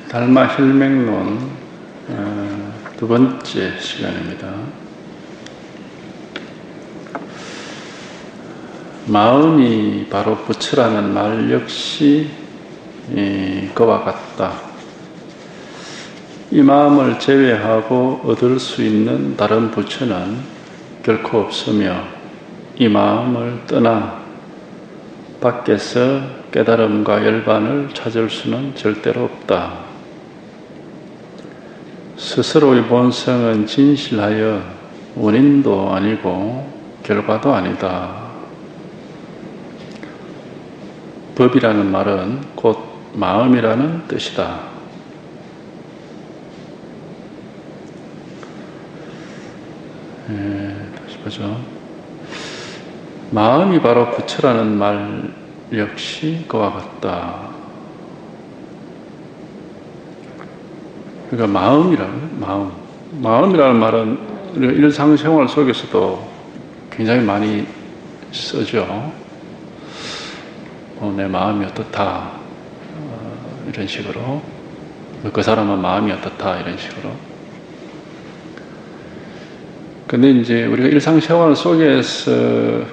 달마 혈맥론 두 번째 시간입니다. 마음이 바로 부처라는 말 역시 그와 같다. 이 마음을 제외하고 얻을 수 있는 다른 부처는 결코 없으며 이 마음을 떠나 밖에서 깨달음과 열반을 찾을 수는 절대로 없다. 스스로의 본성은 진실하여 원인도 아니고 결과도 아니다. 법이라는 말은 곧 마음이라는 뜻이다. 다시 보죠. 마음이 바로 부처라는 말 역시 그와 같다. 그러니까 마음이라는 말은 일상생활 속에서도 굉장히 많이 쓰죠. 내 마음이 어떻다, 이런 식으로. 그 사람은 마음이 어떻다, 이런 식으로. 근데 이제 우리가 일상생활 속에서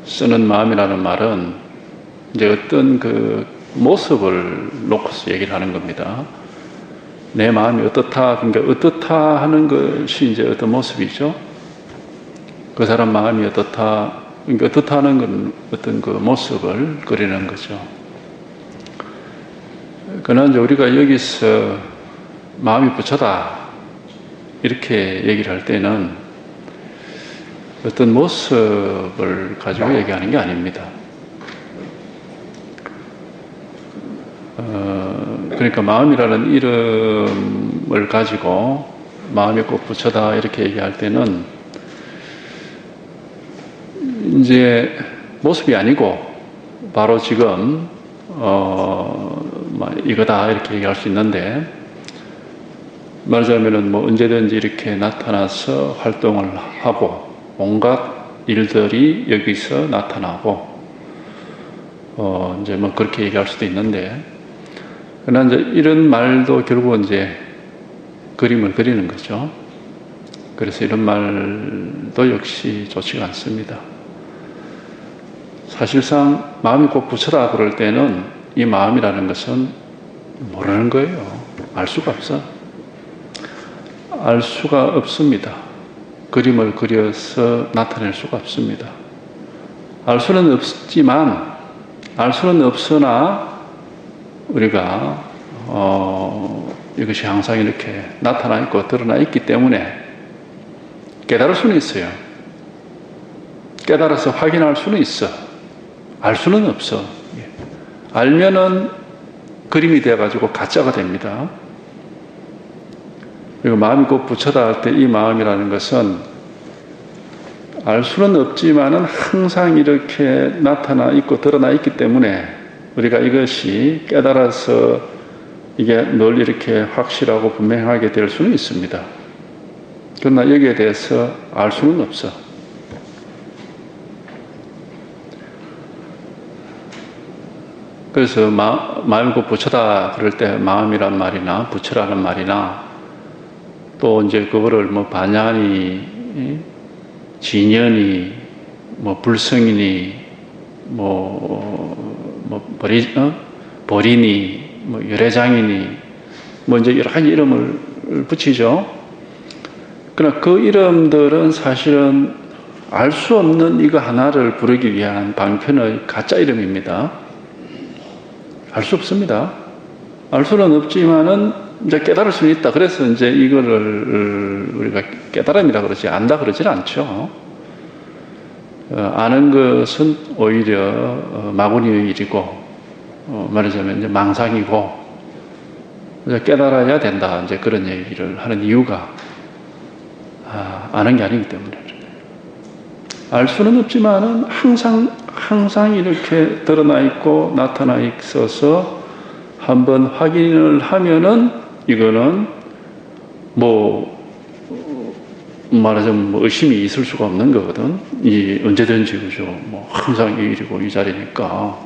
쓰는 마음이라는 말은 이제 어떤 그 모습을 놓고서 얘기를 하는 겁니다. 내 마음이 어떻다, 그러니까 어떻다 하는 것이 이제 어떤 모습이죠. 그 사람 마음이 어떻다, 그러니까 어떻다 하는 건 어떤 그 모습을 그리는 거죠. 그러나 이제 우리가 여기서 마음이 부처다, 이렇게 얘기를 할 때는 어떤 모습을 가지고 얘기하는 게 아닙니다. 그러니까 마음이라는 이름을 가지고 마음이 꼭 부처다 이렇게 얘기할 때는 이제 모습이 아니고 바로 지금 이거다 이렇게 얘기할 수 있는데, 말하자면은 뭐 언제든지 이렇게 나타나서 활동을 하고 온갖 일들이 여기서 나타나고 이제 뭐 그렇게 얘기할 수도 있는데, 그러나 이제 이런 말도 결국은 이제 그림을 그리는 거죠. 그래서 이런 말도 역시 좋지가 않습니다. 사실상 마음이 꼭 부처다 그럴 때는 이 마음이라는 것은 모르는 거예요. 알 수가 없어. 알 수가 없습니다. 그림을 그려서 나타낼 수가 없습니다. 알 수는 없지만, 알 수는 없으나 우리가 이것이 항상 이렇게 나타나 있고 드러나 있기 때문에 깨달을 수는 있어요. 깨달아서 확인할 수는 있어. 알 수는 없어. 알면은 그림이 되어가지고 가짜가 됩니다. 그리고 마음이 꼭 부처다 할 때 이 마음이라는 것은 알 수는 없지만은 항상 이렇게 나타나 있고 드러나 있기 때문에 우리가 이것이 깨달아서 이게 늘 이렇게 확실하고 분명하게 될 수는 있습니다. 그러나 여기에 대해서 알 수는 없어. 그래서 마음이 곧 부처다 그럴 때 마음이란 말이나 부처라는 말이나 또 이제 그거를 뭐 반야니, 진연이, 뭐 불성이니, 버리니, 뭐 열애장이니, 뭐 이제 여러 가지 이름을 붙이죠. 그러나 그 이름들은 사실은 알 수 없는 이거 하나를 부르기 위한 방편의 가짜 이름입니다. 알 수 없습니다. 알 수는 없지만은 이제 깨달을 수는 있다. 그래서 이제 이거를 우리가 깨달음이라 그러지, 안다 그러지는 않죠. 아는 것은 오히려 마구니의 일이고, 말하자면 이제 망상이고, 이제 깨달아야 된다. 이제 그런 얘기를 하는 이유가, 아는 게 아니기 때문에. 알 수는 없지만은 항상 이렇게 드러나 있고 나타나 있어서 한번 확인을 하면은 이거는 뭐 말하자면 뭐 의심이 있을 수가 없는 거거든. 이 언제든지 그죠. 뭐 항상 이 일이고 이 자리니까.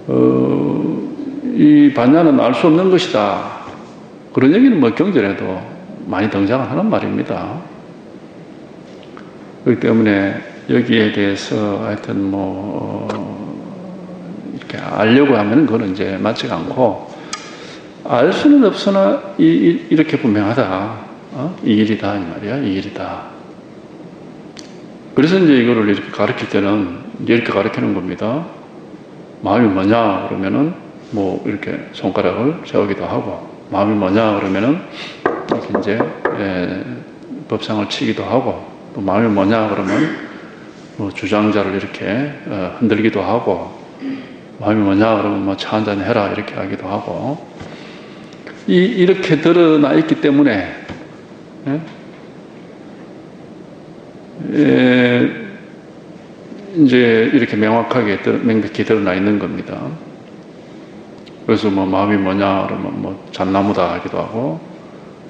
이 반야는 알 수 없는 것이다. 그런 얘기는 뭐 경전에도 많이 등장하는 말입니다. 그렇기 때문에 여기에 대해서 하여튼 이렇게 알려고 하면 그거는 이제 맞지가 않고, 알 수는 없으나 이렇게 분명하다. 이 일이다 이 말이야. 이 일이다. 그래서 이제 이거를 이렇게 가르칠 때는 이렇게 가르치는 겁니다. 마음이 뭐냐 그러면은 뭐 이렇게 손가락을 세우기도 하고, 마음이 뭐냐 그러면은 이렇게 이제 법상을 치기도 하고, 또 마음이 뭐냐 그러면 뭐 주장자를 이렇게 흔들기도 하고, 마음이 뭐냐 그러면 뭐 차 한잔 해라 이렇게 하기도 하고, 이렇게 드러나 있기 때문에 이제 이렇게 명백히 드러나 있는 겁니다. 그래서 뭐 마음이 뭐냐 그러면 뭐 잣나무다 하기도 하고,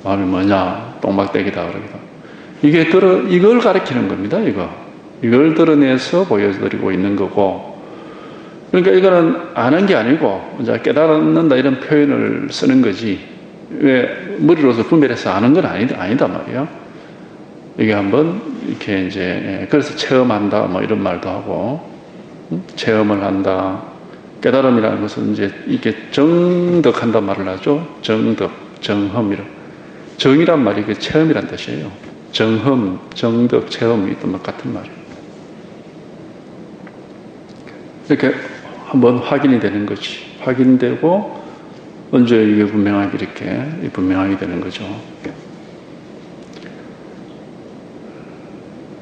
마음이 뭐냐 똥막대기다 그러기도 하고, 이걸 가리키는 겁니다. 이걸 드러내서 보여드리고 있는 거고, 그러니까 이거는 아는 게 아니고 이제 깨달는다 이런 표현을 쓰는 거지, 왜 머리로서 분별해서 아는 건 아니다 말이에요. 이게 한번 이렇게 이제 그래서 체험한다 뭐 이런 말도 하고, 체험을 한다. 깨달음이라는 것은 이제 이게 정덕한단 말을 하죠. 정덕, 정험 이런. 정이란 말이 그 체험이란 뜻이에요. 정험, 정덕, 체험이 또 같은 말이에요. 이렇게 한번 확인이 되는 거지. 확인되고 언제 이게 분명하게 이렇게 분명하게 되는 거죠.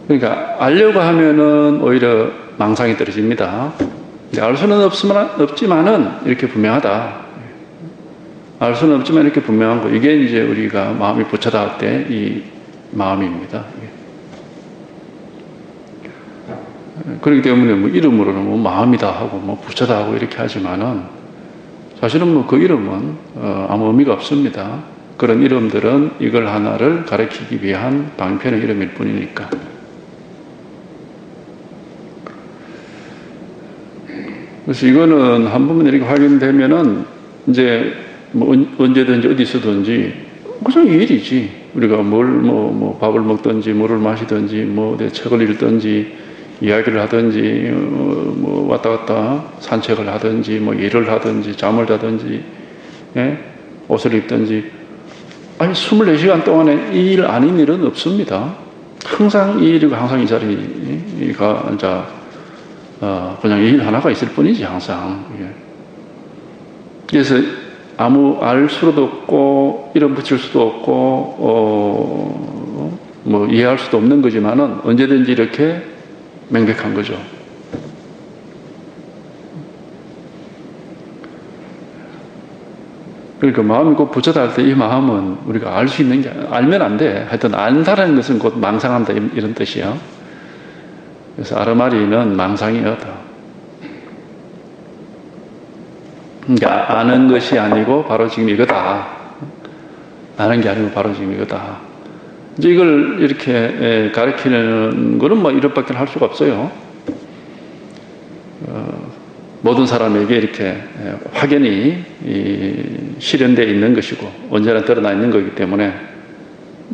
그러니까 알려고 하면은 오히려 망상이 떨어집니다. 알 수는 없지만은 이렇게 분명하다. 알 수는 없지만 이렇게 분명한 거. 이게 이제 우리가 마음이 부처다 때 이 마음입니다. 그렇기 때문에 뭐 이름으로는 뭐 마음이다 하고 뭐 부처다 하고 이렇게 하지만은 사실은 뭐 그 이름은 아무 의미가 없습니다. 그런 이름들은 이걸 하나를 가리키기 위한 방편의 이름일 뿐이니까. 그래서 이거는 한 번만 이렇게 확인되면은 이제 뭐 언제든지 어디서든지 그냥 이 일이지. 우리가 밥을 먹든지 물을 마시든지 뭐 책을 읽든지 이야기를 하든지 뭐 왔다 갔다 산책을 하든지 뭐 일을 하든지 잠을 자든지 옷을 입든지, 아니 24시간 동안에 이 일 아닌 일은 없습니다. 항상 이 일이고 항상 이 자리가 이제 그냥 이 일 하나가 있을 뿐이지 항상. 그래서 아무 알 수도 없고 이름 붙일 수도 없고 뭐 이해할 수도 없는 거지만은 언제든지 이렇게 명백한 거죠. 그러니까 마음이 곧 부처다 할 때 이 마음은 우리가 알 수 있는 게, 알면 안 돼. 하여튼 안다는 것은 곧 망상한다 이런 뜻이야. 그래서 아르마리는 망상이었다. 그러니까 아는 것이 아니고 바로 지금 이거다. 아는 게 아니고 바로 지금 이거다. 이제 이걸 이렇게 가르치는 거는 뭐 이것밖에 할 수가 없어요. 모든 사람에게 이렇게 확연히 실현되어 있는 것이고 언제나 드러나 있는 거기 때문에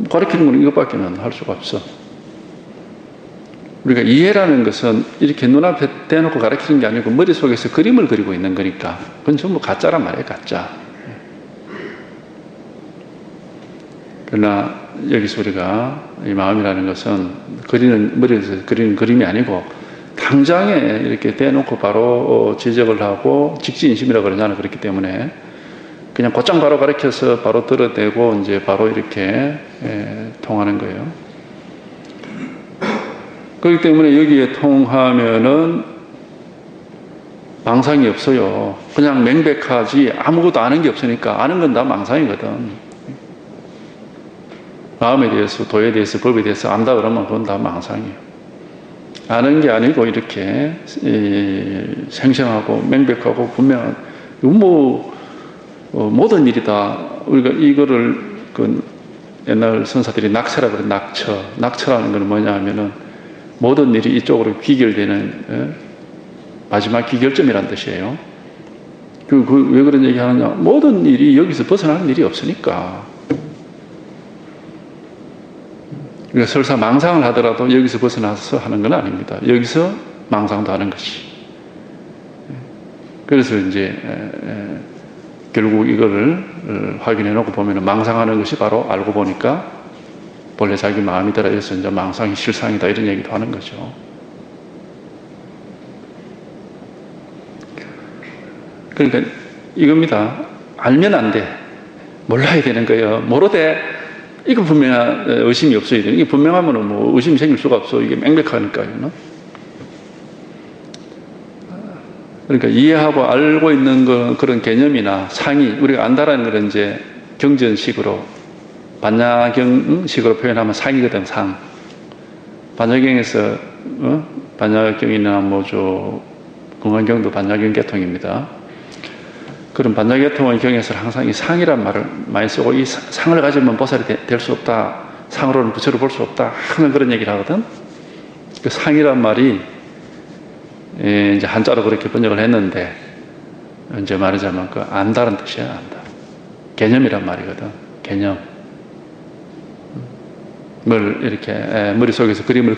가르치는 건 이것밖에는 할 수가 없어. 우리가 이해라는 것은 이렇게 눈앞에 대놓고 가르치는 게 아니고 머릿속에서 그림을 그리고 있는 거니까 그건 전부 가짜란 말이에요. 가짜. 그러나 여기서 우리가 이 마음이라는 것은 머릿속에서 그리는 그림이 아니고 당장에 이렇게 대놓고 바로 지적을 하고 직지인심이라고 그러잖아요. 그렇기 때문에 그냥 곧장 바로 가르쳐서 바로 들어대고 이제 바로 이렇게 통하는 거예요. 그렇기 때문에 여기에 통하면은 망상이 없어요. 그냥 명백하지 아무것도 아는 게 없으니까. 아는 건 다 망상이거든. 마음에 대해서, 도에 대해서, 법에 대해서 안다 그러면 그건 다 망상이에요. 아는 게 아니고 이렇게 생생하고 명백하고 분명한, 모든 일이 다 우리가 이거를 옛날 선사들이 낙처라고 그래. 낙처라는 건 뭐냐 하면은 모든 일이 이쪽으로 귀결되는 마지막 귀결점이란 뜻이에요. 왜 그런 얘기 하느냐? 모든 일이 여기서 벗어나는 일이 없으니까. 그러니까 설사 망상을 하더라도 여기서 벗어나서 하는 건 아닙니다. 여기서 망상도 하는 것이. 그래서 이제 결국 이거를 확인해 놓고 보면 망상하는 것이 바로 알고 보니까 본래 자기 마음이더라 해서 이제 망상이 실상이다 이런 얘기도 하는 거죠. 그러니까 이겁니다. 알면 안 돼. 몰라야 되는 거예요. 모르되 이거 분명한 의심이 없어야 돼. 이게 분명하면 뭐 의심이 생길 수가 없어. 이게 명백하니까요. 그러니까 이해하고 알고 있는 그런 개념이나 상이 우리가 안다라는 건 이제 경전식으로 반야경식으로 표현하면 상이거든. 상. 반야경에서 반야경이나 공안경도 반야경 계통입니다. 그런 반야계통의 경에서 항상 이 상이란 말을 많이 쓰고 이 상을 가지면 보살이 될 수 없다. 상으로는 부처를 볼 수 없다. 하는 그런 얘기를 하거든. 그 상이란 말이 이제 한자로 그렇게 번역을 했는데 이제 말하자면 그 안다는 뜻이야. 안다. 개념이란 말이거든. 개념. 뭘 이렇게 머릿속에서 그림을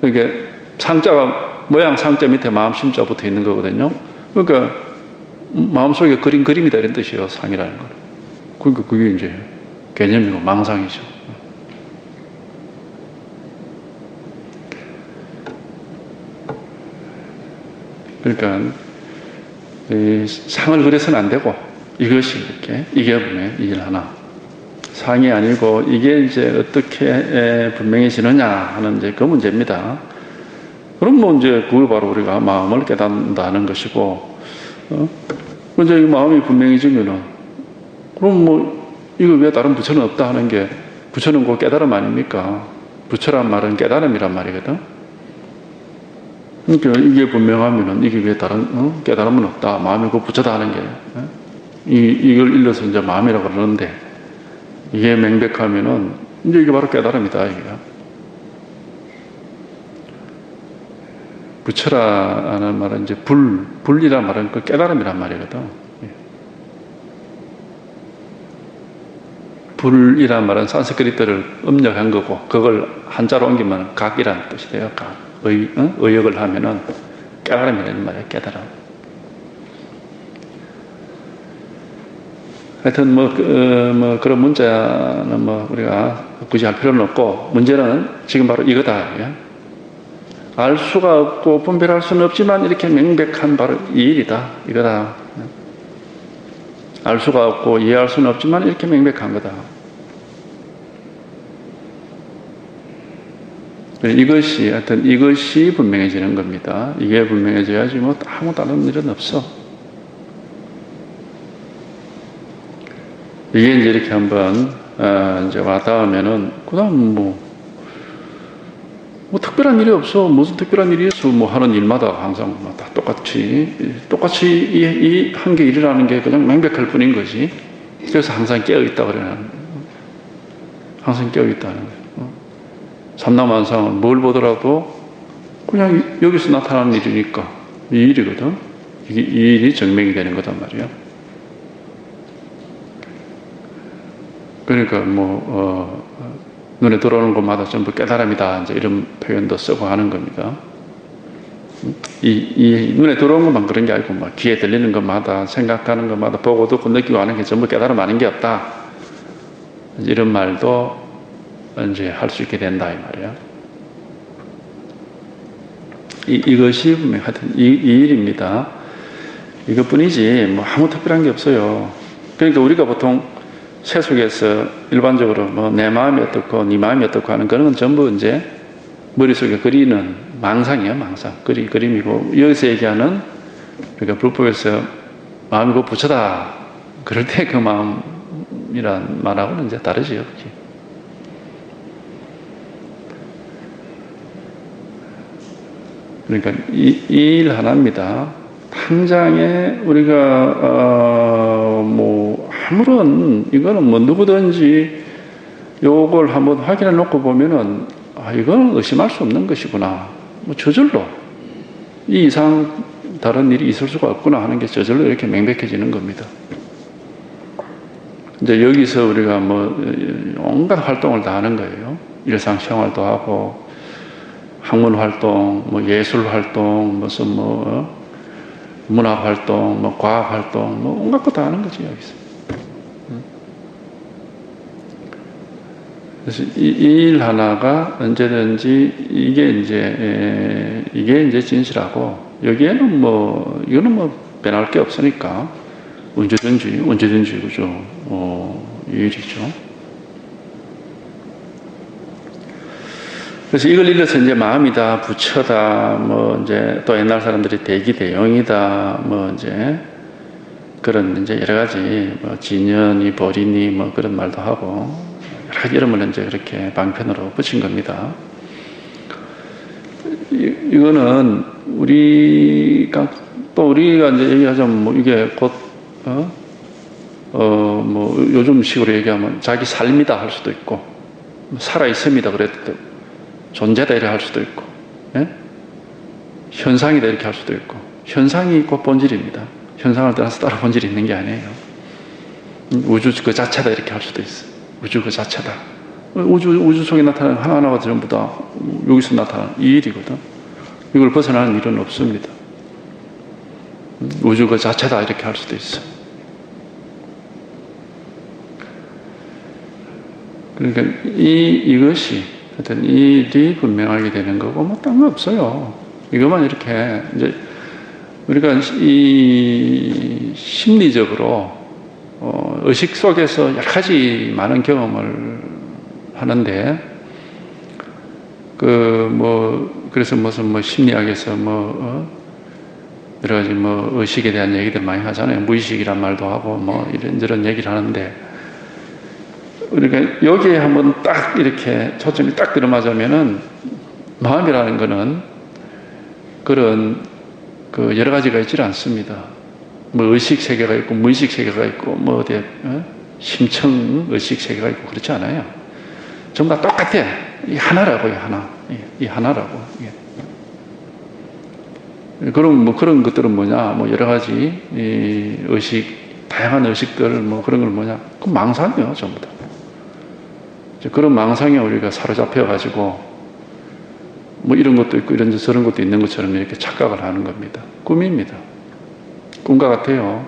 이게 상자가 모양 상자 밑에 마음 심자 붙어 있는 거거든요. 그러니까 마음속에 그린 그림이다 이런 뜻이에요. 상이라는 건. 그러니까 그게 이제 개념이고 망상이죠. 그러니까 이 상을 그려서는 안 되고 이것이 이렇게 이겨보면 이길 하나. 상이 아니고 이게 이제 어떻게 분명해지느냐 하는 이제 그 문제입니다. 그럼 뭐 이제 그걸 바로 우리가 마음을 깨닫는다는 것이고, 이제 이 마음이 분명해지면은 그럼 뭐 이거 왜 다른 부처는 없다 하는 게 부처는 그 깨달음 아닙니까? 부처란 말은 깨달음이란 말이거든. 그러니까 이게 분명하면은 이게 왜 다른 깨달음은 없다. 마음이 그 부처다 하는 게 이걸 일러서 이제 마음이라고 그러는데 이게 명백하면은 이제 이게 바로 깨달음이다 이게. 부처라는 말은 이제 불이란 말은 그 깨달음이란 말이거든. 불이란 말은 산스크리트를 음력한 거고 그걸 한자로 옮기면 각이라는 뜻이 돼요. 각. 의역을 하면은 깨달음이라는 말이에요. 깨달음. 하여튼 그런 문제는 우리가 굳이 할 필요는 없고 문제는 지금 바로 이거다. 알 수가 없고 분별할 수는 없지만 이렇게 명백한 바로 이 일이다. 이거다. 알 수가 없고 이해할 수는 없지만 이렇게 명백한 거다. 이것이 분명해지는 겁니다. 이게 분명해져야지 아무 다른 일은 없어. 이게 이제 이렇게 한번 이제 와닿으면은 그다음 특별한 일이 없어. 무슨 특별한 일이 있어? 하는 일마다 항상 다 똑같이 이 한 개 일이라는 게 그냥 명백할 뿐인 거지. 그래서 항상 깨어있다 그래요. 항상 깨어있다는 거예요. 삼라만상은 뭘 보더라도 그냥 여기서 나타나는 일이니까 이 일이거든. 이 일이 증명이 되는 거단 말이야. 그러니까 눈에 들어오는 것마다 전부 깨달음이다. 이제 이런 표현도 쓰고 하는 겁니다. 이 눈에 들어오는 것만 그런 게 아니고 귀에 들리는 것마다 생각하는 것마다 보고 듣고 느끼고 하는 게 전부 깨달음 아닌 게 없다. 이런 말도 이제 할 수 있게 된다 이 말이야. 이것이 하여튼 이 일입니다. 이것뿐이지 아무 특별한 게 없어요. 그러니까 우리가 보통 세속에서 일반적으로 내 마음이 어떻고 네 마음이 어떻고 하는 그런 건 전부 이제 머릿속에 그리는 망상이에요. 망상. 그림이고 여기서 얘기하는 그러니까 불법에서 마음이 그 부처다. 그럴 때 그 마음이란 말하고는 이제 다르지요. 그러니까 이 일 하나입니다. 당장에 우리가 아무런 이거는 누구든지 요걸 한번 확인해 놓고 보면은 이거는 의심할 수 없는 것이구나. 저절로 이 이상 다른 일이 있을 수가 없구나 하는 게 저절로 이렇게 명백해지는 겁니다. 이제 여기서 우리가 뭐 온갖 활동을 다 하는 거예요. 일상생활도 하고 학문 활동, 뭐 예술 활동, 무슨 뭐 문학 활동, 뭐 과학 활동, 뭐 온갖 거 다 하는 거지 여기서. 그래서 이 일 하나가 언제든지 이게 이제 진실하고 여기에는 뭐 이거는 뭐 변할 게 없으니까 언제든지 그죠. 이 일이죠. 그래서 이걸 일러서 이제 마음이다, 부처다, 뭐 이제 또 옛날 사람들이 대기대용이다, 뭐 이제 그런 이제 여러 가지 뭐 진연이 벌이니 뭐 그런 말도 하고 여러 가지 이름을 이제 그렇게 방편으로 붙인 겁니다. 이거는 우리가 이제 얘기하자면 뭐 이게 곧 뭐 요즘 식으로 얘기하면 자기 삶이다 할 수도 있고 살아 있습니다 그래도 존재다 이렇게 할 수도 있고, 예? 현상이다 이렇게 할 수도 있고, 현상이 곧 본질입니다. 현상을 떠나서 따로 본질이 있는 게 아니에요. 우주 그 자체다 이렇게 할 수도 있어. 우주 그 자체다. 우주 속에 나타나는 하나하나가 전부 다 여기서 나타나는 이 일이거든. 이걸 벗어나는 일은 없습니다. 우주 그 자체다 이렇게 할 수도 있어. 그러니까 이것이 하여튼 이 일이 분명하게 되는 거고 뭐 딴 거 없어요. 이것만 이렇게 이제 우리가 이 심리적으로 의식 속에서 여러 가지 많은 경험을 하는데 그래서 무슨 뭐 심리학에서 여러 가지 의식에 대한 얘기들 많이 하잖아요. 무의식이란 말도 하고 뭐 이런저런 얘기를 하는데 그러니까 여기에 한번 딱 이렇게 초점이 딱 들어맞으면은 마음이라는 거는 그런 그 여러 가지가 있지 않습니다. 뭐 의식 세계가 있고 무의식 세계가 있고 뭐 어디에 심청 의식 세계가 있고 그렇지 않아요. 전부 다 똑같아. 이 하나라고요, 하나. 이 하나라고. 그럼 뭐 그런 것들은 뭐냐? 뭐 여러 가지 이 의식, 다양한 의식들 뭐 그런 걸 뭐냐? 그 망상이요, 전부 다. 그런 망상에 우리가 사로잡혀 가지고 뭐 이런 것도 있고 이런 저런 것도 있는 것처럼 이렇게 착각을 하는 겁니다. 꿈입니다. 꿈과 같아요.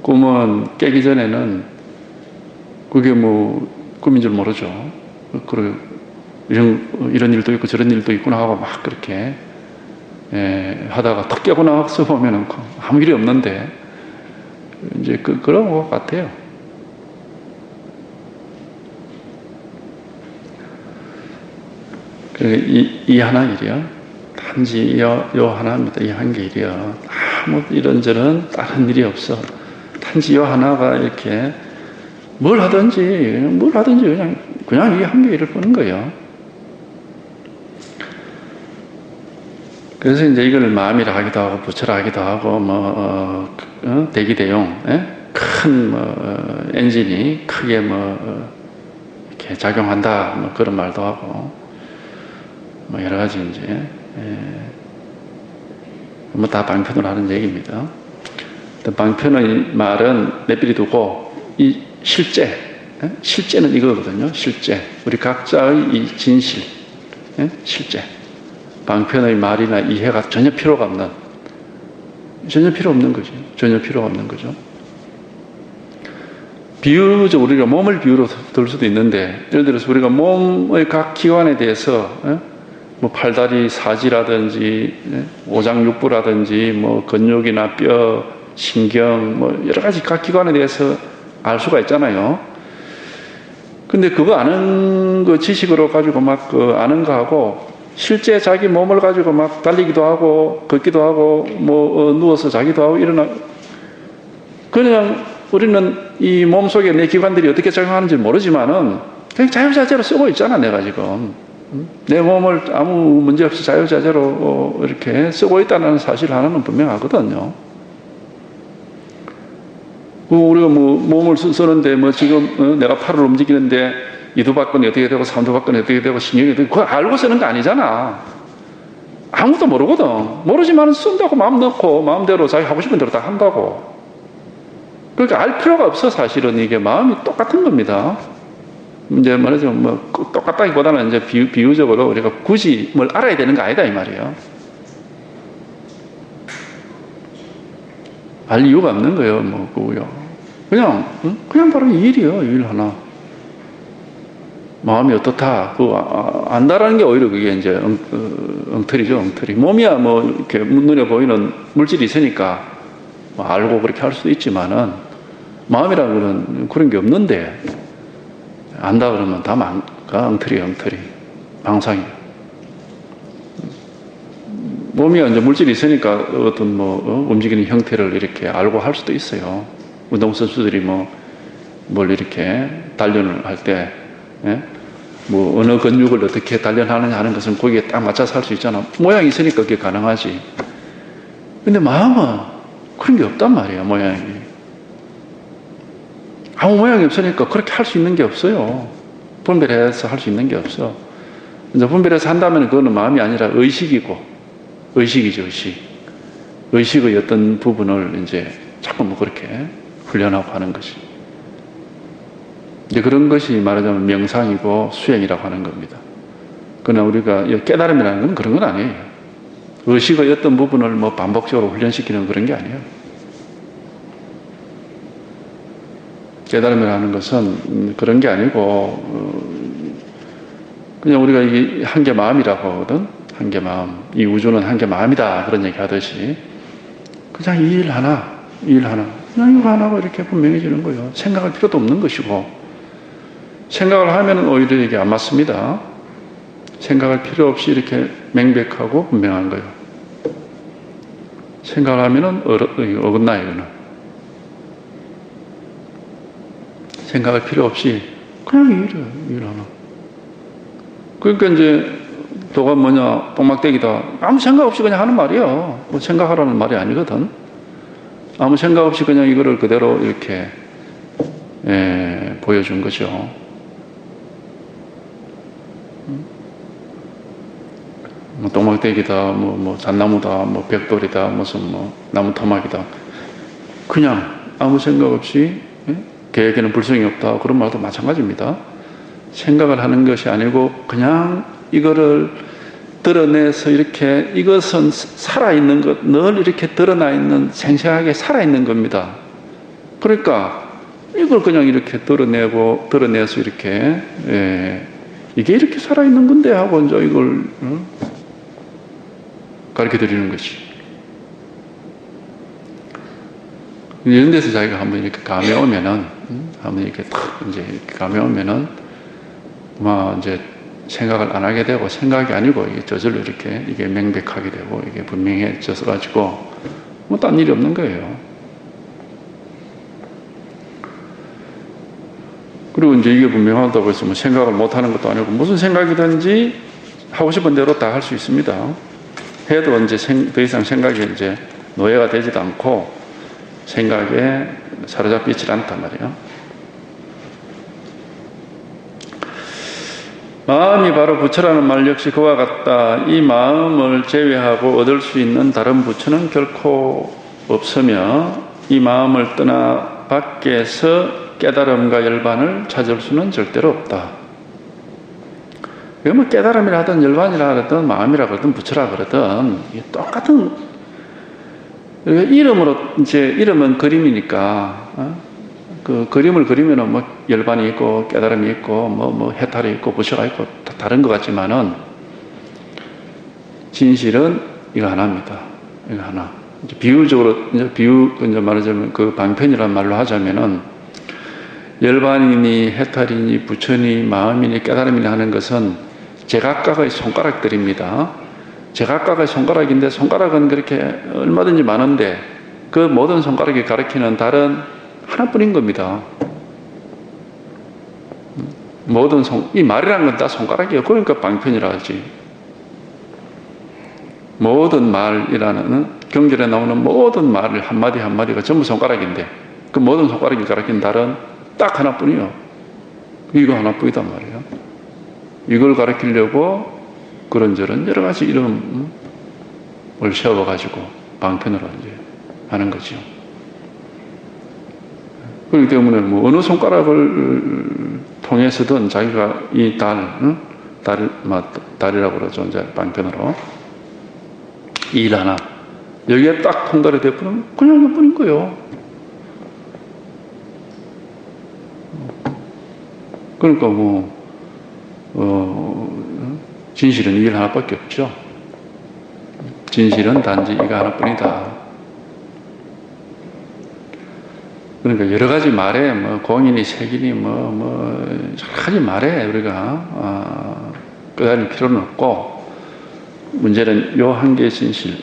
꿈은 깨기 전에는 그게 뭐 꿈인 줄 모르죠. 그리고 이런 일도 있고 저런 일도 있구나 하고 막 그렇게 하다가 턱 깨고 나서 보면은 아무 일이 없는데 이제 그런 것 같아요. 이 하나 일이요. 단지 요 하나입니다. 이 한 개 일이요. 아무 이런저런 다른 일이 없어. 단지 요 하나가 이렇게 뭘 하든지 그냥 이 한 개 일을 보는 거예요. 그래서 이제 이걸 마음이라 하기도 하고 부처라 하기도 하고 대기대용 큰 엔진이 크게 이렇게 작용한다 그런 말도 하고 여러 가지 이제 다 방편으로 하는 얘기입니다. 방편의 말은 내버려 두고 이 실제는 이거거든요. 실제 우리 각자의 이 진실 실제 방편의 말이나 이해가 전혀 필요가 없는 전혀 필요 없는 거죠. 전혀 필요가 없는 거죠. 비유적 우리가 몸을 비유로 들 수도 있는데 예를 들어서 우리가 몸의 각 기관에 대해서 뭐 팔다리 사지라든지 오장육부라든지 뭐 근육이나 뼈, 신경 뭐 여러 가지 각 기관에 대해서 알 수가 있잖아요. 근데 그거 아는 그 지식으로 가지고 막 아는 거하고 실제 자기 몸을 가지고 막 달리기도 하고 걷기도 하고 누워서 자기도 하고 그냥 우리는 이 몸속에 내 기관들이 어떻게 작용하는지 모르지만은 그냥 자유자재로 쓰고 있잖아 내가 지금. 내 몸을 아무 문제 없이 자유자재로 이렇게 쓰고 있다는 사실 하나는 분명하거든요. 우리가 몸을 쓰는데 지금 내가 팔을 움직이는데 이두박근이 어떻게 되고 삼두박근이 어떻게 되고 신경이 어떻게 되고 그거 알고 쓰는 거 아니잖아. 아무것도 모르거든. 모르지만 쓴다고 마음 넣고 마음대로 자기 하고 싶은 대로 다 한다고. 그러니까 알 필요가 없어. 사실은 이게 마음이 똑같은 겁니다. 이제 말하자면 뭐 똑같다기보다는 이제 비유적으로 우리가 굳이 뭘 알아야 되는 거 아니다 이 말이에요. 알 이유가 없는 거예요. 뭐 그거요. 그냥 바로 이 일이에요. 이 일 하나. 마음이 어떻다. 그거 안다라는 게 오히려 그게 이제 엉터리죠. 엉터리. 몸이야 뭐 이렇게 눈에 보이는 물질이 있으니까 뭐 알고 그렇게 할 수도 있지만은 마음이라는 거는 그런 게 없는데 안다 그러면 다 엉터리예요. 엉터리. 망상이에요. 몸이 이제 물질이 있으니까 어떤 뭐 움직이는 형태를 이렇게 알고 할 수도 있어요. 운동선수들이 뭘 이렇게 단련을 할 때, 예? 뭐 어느 근육을 어떻게 단련하느냐 하는 것은 거기에 딱 맞춰서 할 수 있잖아. 모양이 있으니까 그게 가능하지. 근데 마음은 그런 게 없단 말이에요. 모양이. 아무 모양이 없으니까 그렇게 할 수 있는 게 없어요. 분별해서 할 수 있는 게 없어. 이제 분별해서 한다면 그거는 마음이 아니라 의식이고, 의식이죠, 의식. 의식의 어떤 부분을 이제 자꾸 뭐 그렇게 훈련하고 하는 것이. 이제 그런 것이 말하자면 명상이고 수행이라고 하는 겁니다. 그러나 우리가 깨달음이라는 건 그런 건 아니에요. 의식의 어떤 부분을 뭐 반복적으로 훈련시키는 그런 게 아니에요. 깨달음이라는 것은 그런 게 아니고, 그냥 우리가 이게 한계 마음이라고 하거든. 한계 마음. 이 우주는 한계 마음이다. 그런 얘기 하듯이. 그냥 이 일 하나. 그냥 이거 하나가 이렇게 분명해지는 거예요. 생각할 필요도 없는 것이고. 생각을 하면 오히려 이게 안 맞습니다. 생각할 필요 없이 이렇게 명백하고 분명한 거예요. 생각을 하면은 어긋나요, 이거는. 생각할 필요 없이 그냥 이 일 하나. 그러니까 이제 도가 뭐냐, 뽕막대기다. 아무 생각 없이 그냥 하는 말이에요. 뭐 생각하라는 말이 아니거든. 아무 생각 없이 그냥 이거를 그대로 이렇게 보여준 거죠. 뭐 똥막대기다, 뭐 잣나무다, 뭐 벽돌이다, 무슨 뭐 나무 토막이다. 그냥 아무 생각 없이 계획에는 불성이 없다. 그런 말도 마찬가지입니다. 생각을 하는 것이 아니고 그냥 이거를 드러내서 이렇게 이것은 살아있는 것, 늘 이렇게 드러나 있는 생생하게 살아있는 겁니다. 그러니까 이걸 그냥 이렇게 드러내서 이렇게 이게 이렇게 살아있는 건데 하고 이제 이걸 가르쳐 드리는 것이. 이런 데서 자기가 한번 이렇게 감이 오면은 한번 이렇게 탁 이제 감이 오면은 막 이제 생각을 안 하게 되고 생각이 아니고 이게 저절로 이렇게 이게 명백하게 되고 이게 분명해져서 가지고 뭐 딴 일이 없는 거예요. 그리고 이제 이게 분명하다고 해서 뭐 생각을 못 하는 것도 아니고 무슨 생각이든지 하고 싶은 대로 다 할 수 있습니다. 해도 이제 더 이상 생각이 이제 노예가 되지도 않고 생각에 사로잡히지 않단 말이에요. 마음이 바로 부처라는 말 역시 그와 같다. 이 마음을 제외하고 얻을 수 있는 다른 부처는 결코 없으며 이 마음을 떠나 밖에서 깨달음과 열반을 찾을 수는 절대로 없다. 뭐 깨달음이라 하든 열반이라 하든 마음이라 그러든 부처라 그러든 이게 똑같은 이름으로 이제 이름은 그림이니까 그 그림을 그리면은 뭐 열반이 있고 깨달음이 있고 뭐 해탈이 있고 부처가 있고 다 다른 것 같지만은 진실은 이거 하나입니다. 이거 하나. 이제 비유적으로 이제 말하자면 그 방편이란 말로 하자면은 열반이니 해탈이니 부처니 마음이니 깨달음이니 하는 것은 제각각의 손가락들입니다. 제각각의 손가락인데 손가락은 그렇게 얼마든지 많은데 그 모든 손가락이 가리키는 달은 하나뿐인 겁니다. 이 말이라는 건 다 손가락이에요. 그러니까 방편이라 하지. 모든 말이라는 경전에 나오는 모든 말을 한마디 한마디가 전부 손가락인데 그 모든 손가락이 가리키는 달은 딱 하나뿐이요. 이거 하나뿐이단 말이에요. 이걸 가리키려고 그런저런 여러 가지 이름 세워가지고 방편으로 이제 하는 거죠. 그렇기 때문에 뭐 어느 손가락을 통해서든 자기가 이 달이라고 그러죠. 이제 방편으로 일 하나 여기에 딱 통달이 되면 그냥 이것뿐인 거예요. 그러니까 진실은 일 하나밖에 없죠. 진실은 단지 이거 하나뿐이다. 그러니까 여러 가지 말에 공인이 색인이 여러 가지 말에 우리가 끄달릴 필요는 없고, 문제는 요 한 개의 진실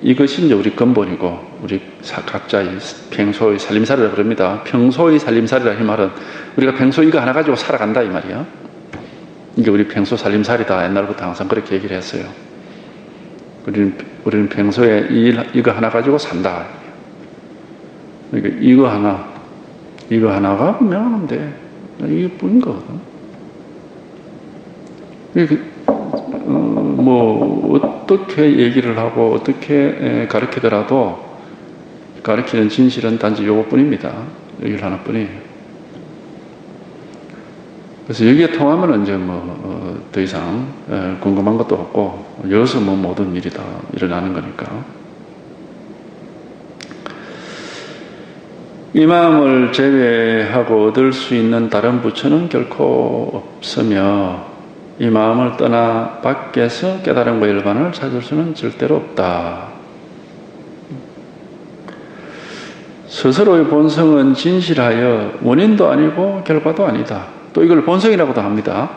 이것이 이제 우리 근본이고, 우리 각자의 평소의 살림살이라 그럽니다. 평소의 살림살이라 이 말은 우리가 평소 이거 하나 가지고 살아간다 이 말이야. 이게 우리 평소 살림살이다. 옛날부터 항상 그렇게 얘기를 했어요. 우리는 평소에 이거 하나 가지고 산다. 그러니까 이거 하나가 분명한데 이게 뿐인 거거든. 어떻게 얘기를 하고 어떻게 가르치더라도 가르치는 진실은 단지 요것뿐입니다. 여기 하나뿐이에요. 그래서 여기에 통하면 이제 더 이상 궁금한 것도 없고, 여기서 모든 일이 다 일어나는 거니까. 이 마음을 제외하고 얻을 수 있는 다른 부처는 결코 없으며, 이 마음을 떠나 밖에서 깨달음과 일반을 찾을 수는 절대로 없다. 스스로의 본성은 진실하여 원인도 아니고 결과도 아니다. 또 이걸 본성이라고도 합니다.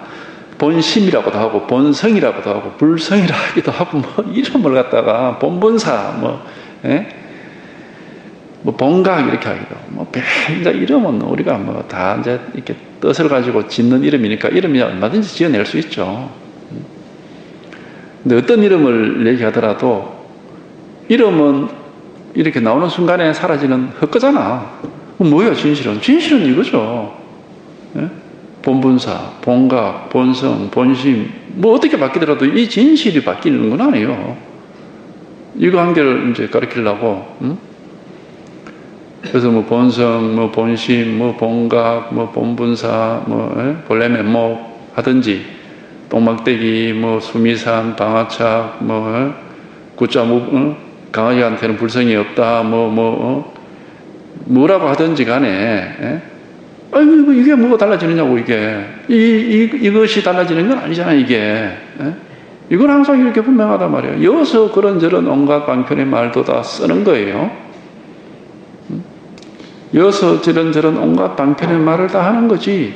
본심이라고도 하고 본성이라고도 하고 불성이라 하기도 하고 이름을 갖다가 본본사 본각 이렇게 하기도 하고 이제 이름은 우리가 다 이제 이렇게 뜻을 가지고 짓는 이름이니까 이름이 얼마든지 지어낼 수 있죠. 근데 어떤 이름을 얘기하더라도 이름은 이렇게 나오는 순간에 사라지는 헛거잖아. 뭐예요 진실은? 진실은 이거죠. 본분사, 본각, 본성, 본심 어떻게 바뀌더라도 이 진실이 바뀌는 건 아니에요. 이거 한 개를 이제 가르치려고 그래서 본성, 본심, 본각, 본분사, 본래 면목 하든지 똥막대기, 수미산, 방화착, 구자, 강아지한테는 불성이 없다, 뭐라고 하든지 간에, 이게 뭐가 달라지느냐고, 이게. 이것이 달라지는 건 아니잖아, 이게. 이건 항상 이렇게 분명하단 말이에요. 여기서 그런저런 온갖 방편의 말도 다 쓰는 거예요. 여기서 저런저런 온갖 방편의 말을 다 하는 거지.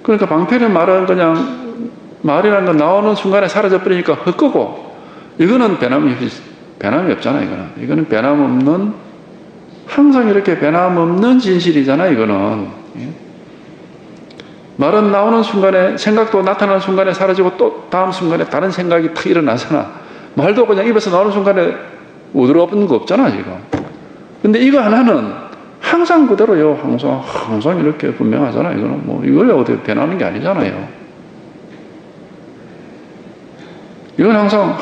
그러니까 방편의 말은 그냥 말이라는 건 나오는 순간에 사라져버리니까 헛거고, 이거는 변함이 없잖아, 이거는 변함 없는, 항상 이렇게 변함 없는 진실이잖아, 이거는. 말은 나오는 순간에, 생각도 나타나는 순간에 사라지고 또 다음 순간에 다른 생각이 탁 일어나잖아. 말도 그냥 입에서 나오는 순간에 우드러없는 거 없잖아, 지금. 근데 이거 하나는 항상 그대로요. 항상 이렇게 분명하잖아. 이거는 이걸 어떻게 변하는 게 아니잖아요. 이건 항상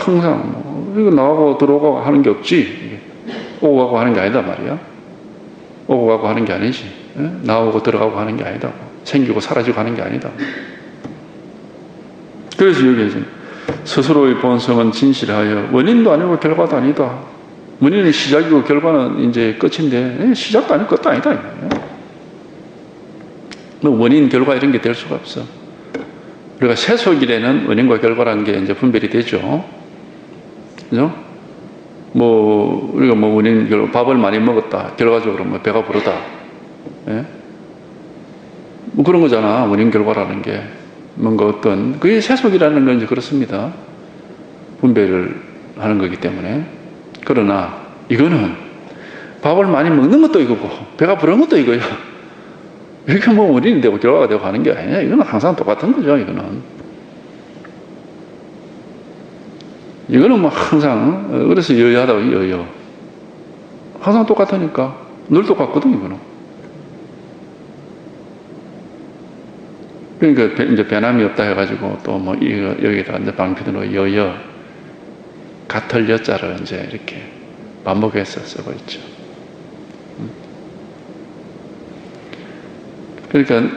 이거 나가고 들어오고 하는 게 없지. 오고 가고 하는 게 아니다 말이야. 오고 가고 하는 게 아니지. 나오고 들어가고 하는 게 아니다. 생기고 사라지고 하는 게 아니다. 그래서 여기에서 스스로의 본성은 진실하여 원인도 아니고 결과도 아니다. 원인은 시작이고 결과는 이제 끝인데 시작도 아니고 끝도 아니다. 원인, 결과 이런 게 될 수가 없어. 우리가 세속일에는 원인과 결과라는 게 이제 분별이 되죠. 그죠? 우리가 원인, 결과, 밥을 많이 먹었다. 결과적으로 배가 부르다. 예? 그런 거잖아. 원인, 결과라는 게. 뭔가 그게 세속이라는 건 이제 그렇습니다. 분별을 하는 거기 때문에. 그러나 이거는 밥을 많이 먹는 것도 이거고 배가 부른 것도 이거예요. 이렇게 원인이 되고 결과가 되고 하는 게 아니냐. 이거는 항상 똑같은 거죠. 이거는 항상 그래서 여여하다고 여여. 항상 똑같으니까 늘 똑같거든 이거는. 그러니까 이제 변함이 없다 해가지고 또 여기다 이제 방편으로 여여. 같을 여자를 이제 이렇게 반복해서 쓰고 있죠. 그러니까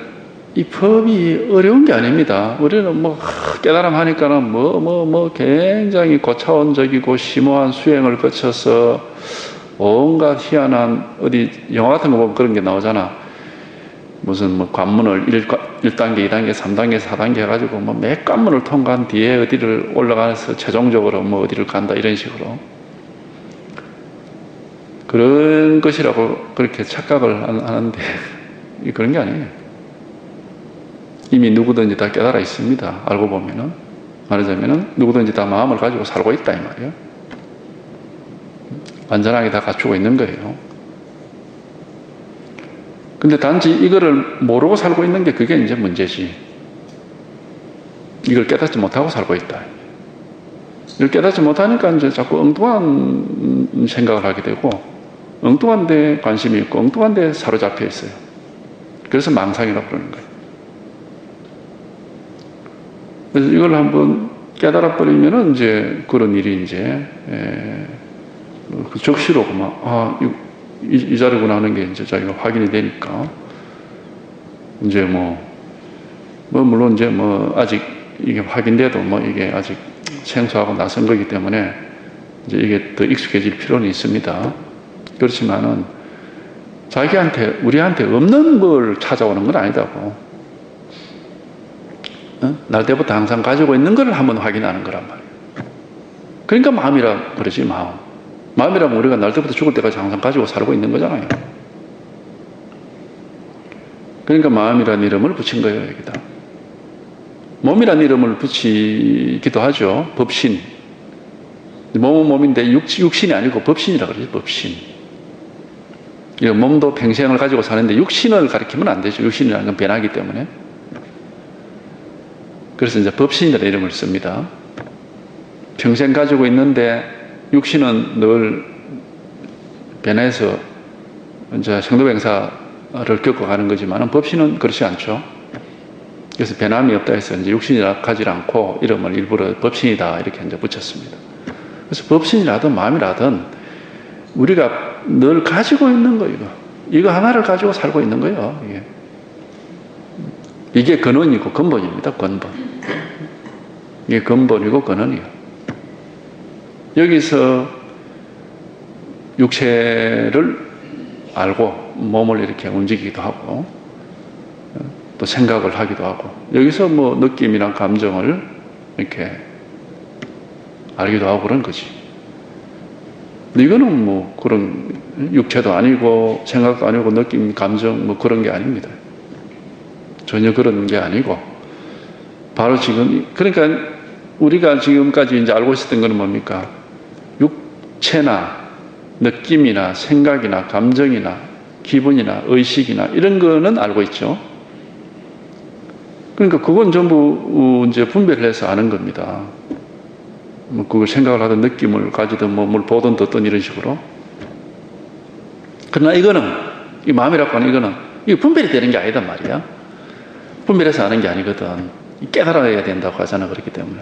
이 법이 어려운 게 아닙니다. 우리는 뭐 깨달음 하니까는 굉장히 고차원적이고 심오한 수행을 거쳐서 온갖 희한한 어디 영화 같은 거 보면 그런 게 나오잖아. 무슨 뭐 관문을 1단계, 2단계, 3단계, 4단계 해가지고 뭐 몇 관문을 통과한 뒤에 어디를 올라가서 최종적으로 뭐 어디를 간다 이런 식으로 그런 것이라고 그렇게 착각을 하는데 그런 게 아니에요. 이미 누구든지 다 깨달아 있습니다. 알고 보면은 말하자면은 누구든지 다 마음을 가지고 살고 있다 이 말이에요. 완전하게 다 갖추고 있는 거예요. 근데 단지 이거를 모르고 살고 있는 게 그게 이제 문제지. 이걸 깨닫지 못하고 살고 있다. 이걸 깨닫지 못하니까 이제 자꾸 엉뚱한 생각을 하게 되고 엉뚱한 데 관심이 있고 엉뚱한 데 사로잡혀 있어요. 그래서 망상이라고 그러는 거예요. 그래서 이걸 한번 깨달아 버리면은 이제 그런 일이 이제 그 적시로 막 이 자리구나 하는 게 이제 자기가 확인이 되니까 이제 물론 이제 아직 이게 확인돼도 이게 아직 생소하고 낯선 거기 때문에 이제 이게 더 익숙해질 필요는 있습니다. 그렇지만은 우리한테 없는 걸 찾아오는 건 아니다고. 날 때부터 항상 가지고 있는 걸 한번 확인하는 거란 말이에요. 그러니까 마음이라 그러지, 마음. 마음이라면 우리가 날 때부터 죽을 때까지 항상 가지고 살고 있는 거잖아요. 그러니까 마음이라는 이름을 붙인 거예요, 여기다. 몸이라는 이름을 붙이기도 하죠. 법신. 몸은 몸인데 육신이 아니고 법신이라고 그러죠, 법신. 몸도 평생을 가지고 사는데 육신을 가리키면 안 되죠. 육신이라는 건 변하기 때문에. 그래서 이제 법신이라는 이름을 씁니다. 평생 가지고 있는데 육신은 늘 변해서 이제 생로병사를 겪어가는 거지만 법신은 그렇지 않죠. 그래서 변함이 없다 해서 이제 육신이라 가지 않고 이름을 일부러 법신이다 이렇게 이제 붙였습니다. 그래서 법신이라든 마음이라든 우리가 늘 가지고 있는 거 이거 하나를 가지고 살고 있는 거예요. 이게 근원이고 근본입니다. 근본. 이게 근본이고 근원이에요. 여기서 육체를 알고 몸을 이렇게 움직이기도 하고 또 생각을 하기도 하고 여기서 느낌이나 감정을 이렇게 알기도 하고 그런 거지. 이거는 그런 육체도 아니고 생각도 아니고 느낌, 감정 그런 게 아닙니다. 전혀 그런 게 아니고 바로 지금 그러니까 우리가 지금까지 이제 알고 있었던 거는 뭡니까? 육체나 느낌이나 생각이나 감정이나 기분이나 의식이나 이런 거는 알고 있죠. 그러니까 그건 전부 이제 분별을 해서 아는 겁니다. 그걸 생각을 하든 느낌을 가지든 뭘 보든 듣든 이런 식으로. 그러나 이거는 이 마음이라고 하는 이거는 이거 분별이 되는 게 아니단 말이야. 분별해서 아는 게 아니거든. 깨달아야 된다고 하잖아. 그렇기 때문에.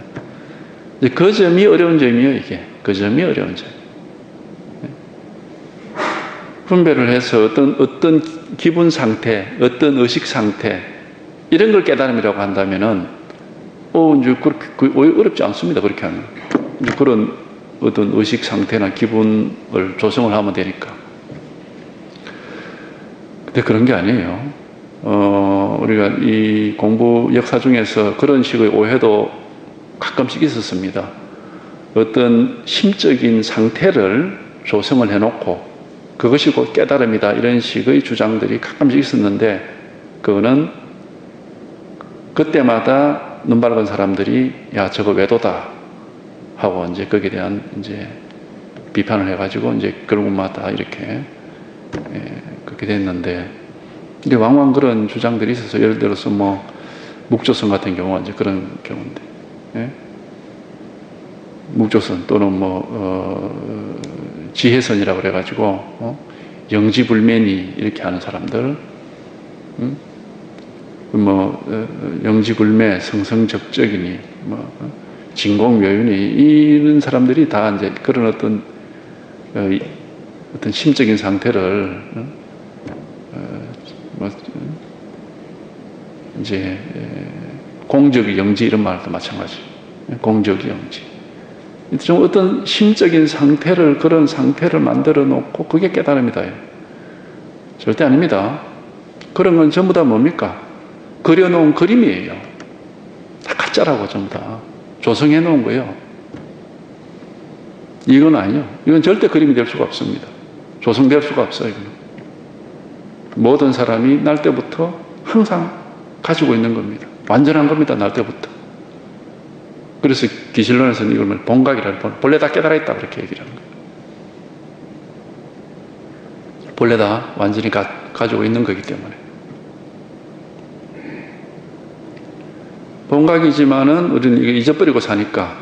그 점이 어려운 점이에요. 이게 그 점이 어려운 점. 분별을 해서 어떤 기분 상태, 어떤 의식 상태 이런 걸 깨달음이라고 한다면은 이제 그렇게 어렵지 않습니다. 그렇게 하면 이제 그런 어떤 의식 상태나 기분을 조성을 하면 되니까. 근데 그런 게 아니에요. 우리가 이 공부 역사 중에서 그런 식의 오해도 가끔씩 있었습니다. 어떤 심적인 상태를 조성을 해놓고 그것이 곧 깨달음이다 이런 식의 주장들이 가끔씩 있었는데 그거는 그때마다 눈 밝은 사람들이 야 저거 외도다 하고 이제 거기에 대한 이제 비판을 해가지고 이제 그런 것마다 이렇게 그렇게 됐는데 근데 왕왕 그런 주장들이 있어서 예를 들어서 묵조선 같은 경우가 이제 그런 경우인데 묵조선 또는 지혜선이라고 그래가지고 영지불면이 이렇게 하는 사람들 영지불매 성성적적이니 진공묘윤이 이런 사람들이 다 이제 그런 어떤 심적인 상태를 이제 공적 영지 이런 말도 마찬가지. 공적 영지. 좀 어떤 심적인 상태를 그런 상태를 만들어 놓고 그게 깨달음이다. 절대 아닙니다. 그런 건 전부 다 뭡니까? 그려놓은 그림이에요. 다 가짜라고 전부 다 조성해 놓은 거예요. 이건 아니요. 이건 절대 그림이 될 수가 없습니다. 조성될 수가 없어요. 이거는. 모든 사람이 날 때부터 항상 가지고 있는 겁니다. 완전한 겁니다. 날 때부터. 그래서 기실론에서는 이걸 본각이라는, 본래 다 깨달아 있다 그렇게 얘기를 하는 거예요. 본래 다 완전히 가지고 있는 거기 때문에. 본각이지만은 우리는 이거 잊어버리고 사니까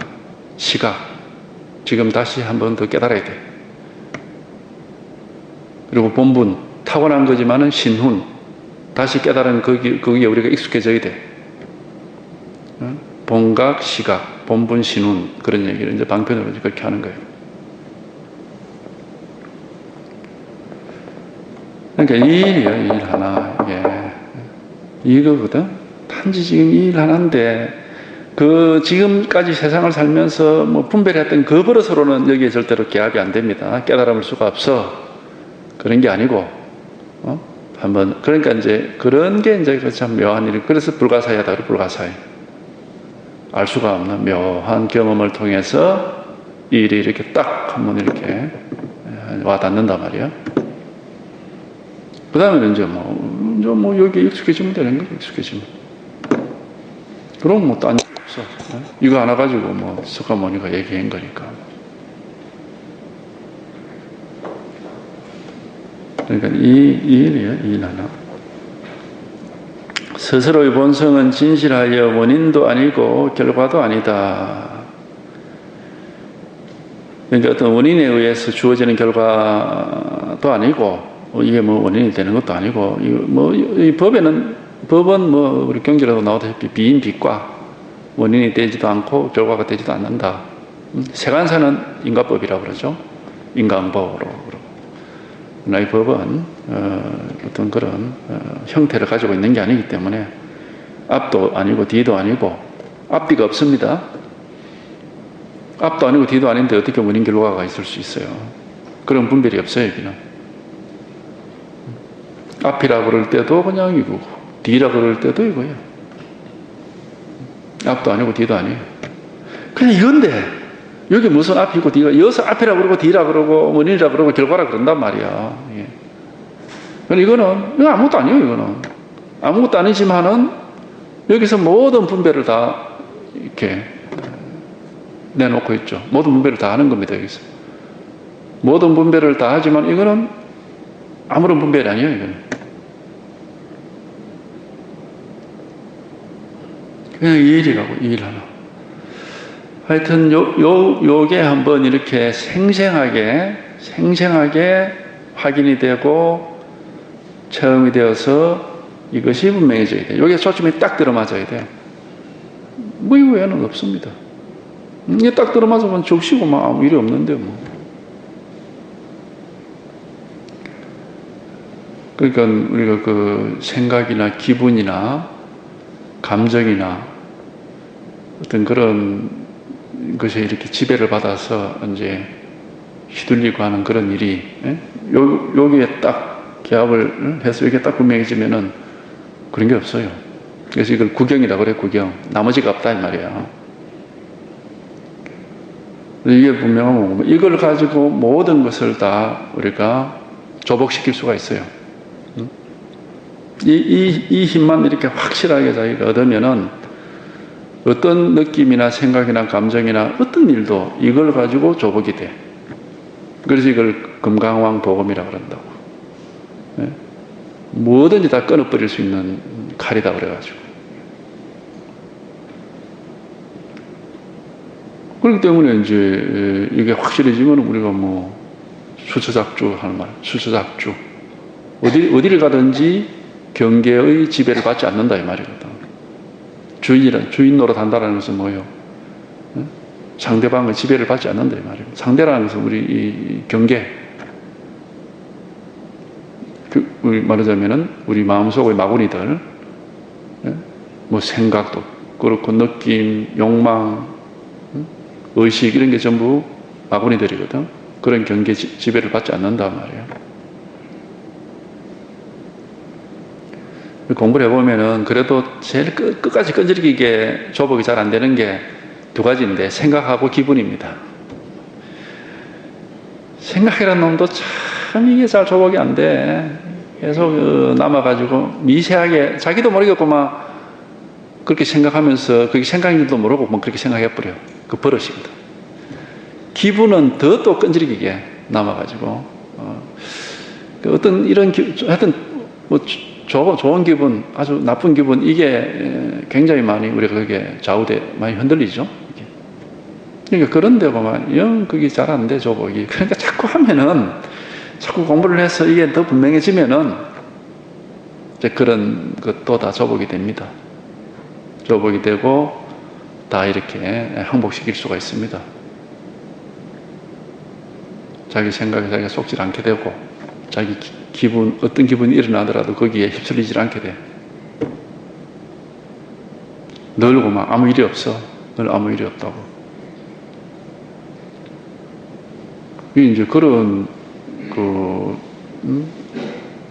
시각. 지금 다시 한 번 더 깨달아야 돼. 그리고 본분. 타고난 거지만은 신훈. 다시 깨달은 거기에 우리가 익숙해져야 돼. 본각, 시각, 본분, 신훈. 그런 얘기를 이제 방편으로 그렇게 하는 거예요. 그러니까 이 일이에요, 이 일 하나. 예. 이거거든. 단지 지금 이 일 하나인데, 지금까지 세상을 살면서 뭐 분별했던 그 버릇으로는 여기에 절대로 개합이 안 됩니다. 깨달을 수가 없어. 그런 게 아니고, 그러니까 이제 그런 게 이제 참 묘한 일이, 그래서 불가사의하다, 불가사의. 알 수가 없는 묘한 경험을 통해서 이 일이 이렇게 딱 한번 이렇게 와 닿는단 말이야. 그 다음에는 이제 뭐 여기에 익숙해지면 되는 거죠, 익숙해지면. 그럼 뭐 딴 일 없어. 이거 하나 가지고 뭐 석가모니가 얘기한 거니까. 그러니까 이 일이에요, 이 일 하나. 스스로의 본성은 진실하여 원인도 아니고 결과도 아니다. 그러니까 어떤 원인에 의해서 주어지는 결과도 아니고, 이게 뭐 원인이 되는 것도 아니고, 이 법은 우리 경제라도 나오다시피 비인비과, 원인이 되지도 않고 결과가 되지도 않는다. 세간사는 인과법이라고 그러죠. 인간법으로. 이 법은 어떤 그런 형태를 가지고 있는 게 아니기 때문에 앞도 아니고 뒤도 아니고 앞뒤가 없습니다. 앞도 아니고 뒤도 아닌데 어떻게 원인 결과가 있을 수 있어요? 그런 분별이 없어요. 여기는. 앞이라 그럴 때도 그냥 이거고 뒤라 그럴 때도 이거예요. 앞도 아니고 뒤도 아니에요. 그냥 이건데 여기 무슨 앞이고 뒤가, 여기서 앞이라 그러고 뒤라 그러고 원인이라 그러고 결과라 그런단 말이야. 예. 이거 아무것도 아니에요, 이거는. 아무것도 아니지만은 여기서 모든 분별을 다 이렇게 내놓고 있죠. 모든 분별을 다 하는 겁니다, 여기서. 모든 분별을 다 하지만 이거는 아무런 분별이 아니에요, 이거는. 그냥 이 일이라고, 이 일 하나. 하여튼 요게 한번 이렇게 생생하게 확인이 되고 체험이 되어서 이것이 분명해져야 돼. 요게 초점이 딱 들어맞아야 돼. 뭐 이거 외에는 없습니다. 이게 딱 들어맞으면 적시고 막 아무 일이 없는데 뭐. 그러니까 우리가 그 생각이나 기분이나 감정이나 어떤 그런 것에 이렇게 지배를 받아서 이제 휘둘리고 하는 그런 일이, 여기에 딱 개합을 해서 여기에 딱 분명해지면은 그런 게 없어요. 그래서 이걸 구경이라 그래, 구경. 나머지가 없다, 이 말이야. 이게 분명하면 이걸 가지고 모든 것을 다 우리가 조복시킬 수가 있어요. 이 힘만 이렇게 확실하게 자기가 얻으면은 어떤 느낌이나 생각이나 감정이나 어떤 일도 이걸 가지고 조복이 돼. 그래서 이걸 금강왕 복음이라고 그런다고. 네? 뭐든지 다 끊어버릴 수 있는 칼이다 그래가지고. 그렇기 때문에 이제 이게 확실해지면 우리가 뭐 수처작주 하는 말, 수처작주. 어디를 가든지 경계의 지배를 받지 않는다 이 말이거든. 주인 노릇 한다라는 것은 뭐예요? 상대방의 지배를 받지 않는다 이 말이에요. 상대라는 것은 우리 이 경계, 우리 말하자면은 우리 마음속의 마구니들, 뭐 생각도 그렇고 느낌, 욕망, 의식 이런 게 전부 마구니들이거든. 그런 경계 지배를 받지 않는단 말이에요. 공부를 해보면은 그래도 제일 끝까지 끈질기게 조복이 잘 안 되는 게 두 가지인데 생각하고 기분입니다. 생각이라는 놈도 참 이게 잘 조복이 안 돼. 계속 남아가지고 미세하게 자기도 모르겠고 막 그렇게 생각하면서 그게 생각인지도 모르고 막 그렇게 생각해버려요. 그 버릇이거든. 기분은 더 또 끈질기게 남아가지고 어떤 이런 하여튼 뭐 좋은 기분, 아주 나쁜 기분 이게 굉장히 많이 우리가 그게 좌우돼 많이 흔들리죠. 이게. 그러니까 그런 데고만 영 그게 잘 안 돼 조복이. 그러니까 자꾸 하면은 자꾸 공부를 해서 이게 더 분명해지면은 이제 그런 것도 다 조복이 됩니다. 조복이 되고 다 이렇게 항복시킬 수가 있습니다. 자기 생각에 자기가 속지 않게 되고 자기 기분, 어떤 기분이 일어나더라도 거기에 휩쓸리지 않게 돼. 늘고 막 아무 일이 없어. 늘 아무 일이 없다고. 이제 그런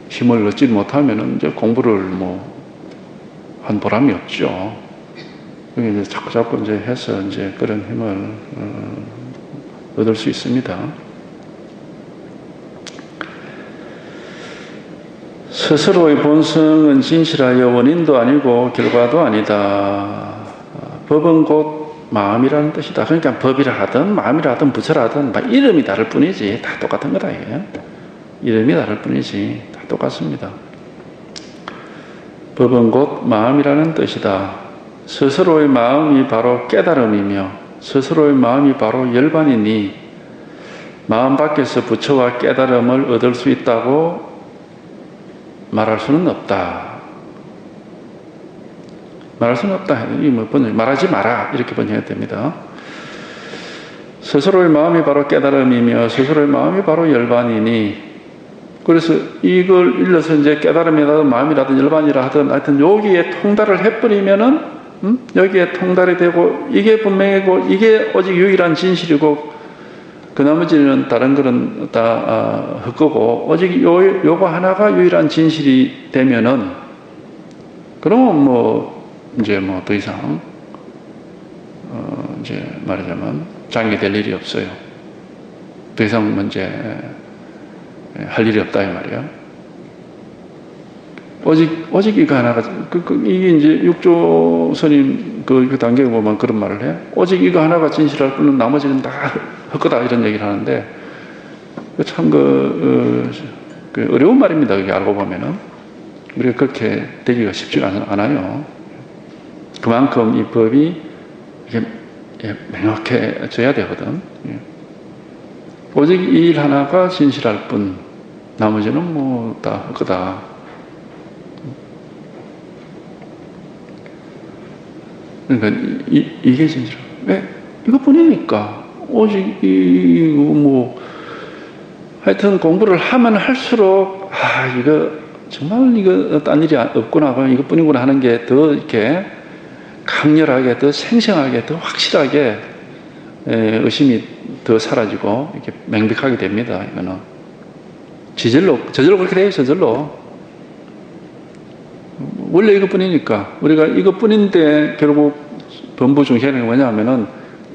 힘을 얻지 못하면은 이제 공부를 뭐 한 보람이 없죠. 이제 자꾸 이제 해서 이제 그런 힘을 얻을 수 있습니다. 스스로의 본성은 진실하여 원인도 아니고 결과도 아니다. 법은 곧 마음이라는 뜻이다. 그러니까 법이라 하든 마음이라 하든 부처라 하든 이름이 다를 뿐이지 다 똑같은 거다 이게. 이름이 다를 뿐이지 다 똑같습니다. 법은 곧 마음이라는 뜻이다. 스스로의 마음이 바로 깨달음이며 스스로의 마음이 바로 열반이니 마음 밖에서 부처와 깨달음을 얻을 수 있다고 말할 수는 없다. 말할 수는 없다. 말하지 마라. 이렇게 번역해야 됩니다. 스스로의 마음이 바로 깨달음이며 스스로의 마음이 바로 열반이니 그래서 이걸 일러서 이제 깨달음이라든 마음이라든 열반이라 하든 하여튼 여기에 통달을 해버리면은 여기에 통달이 되고 이게 분명히고 이게 오직 유일한 진실이고 그 나머지는 다른 거는 다 헛거고 오직 요거 하나가 유일한 진실이 되면은 그러면 뭐 이제 뭐 더 이상 이제 말하자면 장애될 일이 없어요. 더 이상 이제 할 일이 없다 이 말이야. 오직 이거 하나가 이게 이제 육조 스님 그 단계에 보면 그런 말을 해. 오직 이거 하나가 진실할 뿐은 나머지는 다 헛거다 이런 얘기를 하는데 참 어려운 말입니다. 그게 알고 보면은 우리가 그렇게 되기가 쉽지가 않아요. 그만큼 이 법이 이게 명확해져야 되거든. 오직 이 일 하나가 진실할 뿐 나머지는 뭐 다 헛거다. 그러니까 이게 진실. 왜? 이것뿐이니까. 오직 뭐 하여튼 공부를 하면 할수록 이거 정말 이거 딴 일이 없구나. 이것뿐이구나 하는 게 더 이렇게 강렬하게, 더 생생하게, 더 확실하게 의심이 더 사라지고 이렇게 명백하게 됩니다. 이거는 저절로 그렇게 돼요. 저절로 원래 이것뿐이니까 우리가 이것뿐인데 결국 범부 중생이 뭐냐면은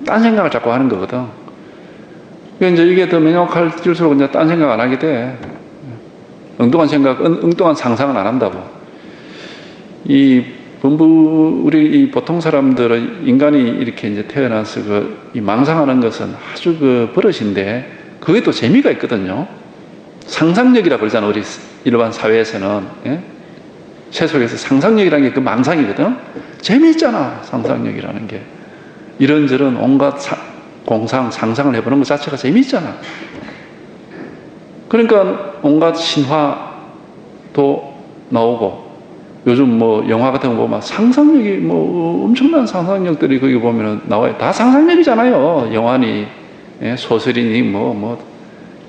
딴 생각을 자꾸 하는 거거든. 그러니까 이제 이게 더 명확할수록 이제 딴 생각 안 하게 돼. 엉뚱한 생각, 엉뚱한 상상은 안 한다고. 이 범부 우리 이 보통 사람들은 인간이 이렇게 이제 태어나서 이 망상하는 것은 아주 버릇인데 그게 또 재미가 있거든요. 상상력이라고 그러잖아. 우리 일반 사회에서는 세속에서 상상력이라는 게 그 망상이거든. 재미있잖아. 상상력이라는 게 이런저런 온갖 공상 상상을 해보는 것 자체가 재미있잖아. 그러니까 온갖 신화도 나오고 요즘 뭐 영화 같은 거 보면 상상력이 뭐 엄청난 상상력들이 거기 보면은 나와요. 다 상상력이잖아요. 영화니, 예? 소설이니 뭐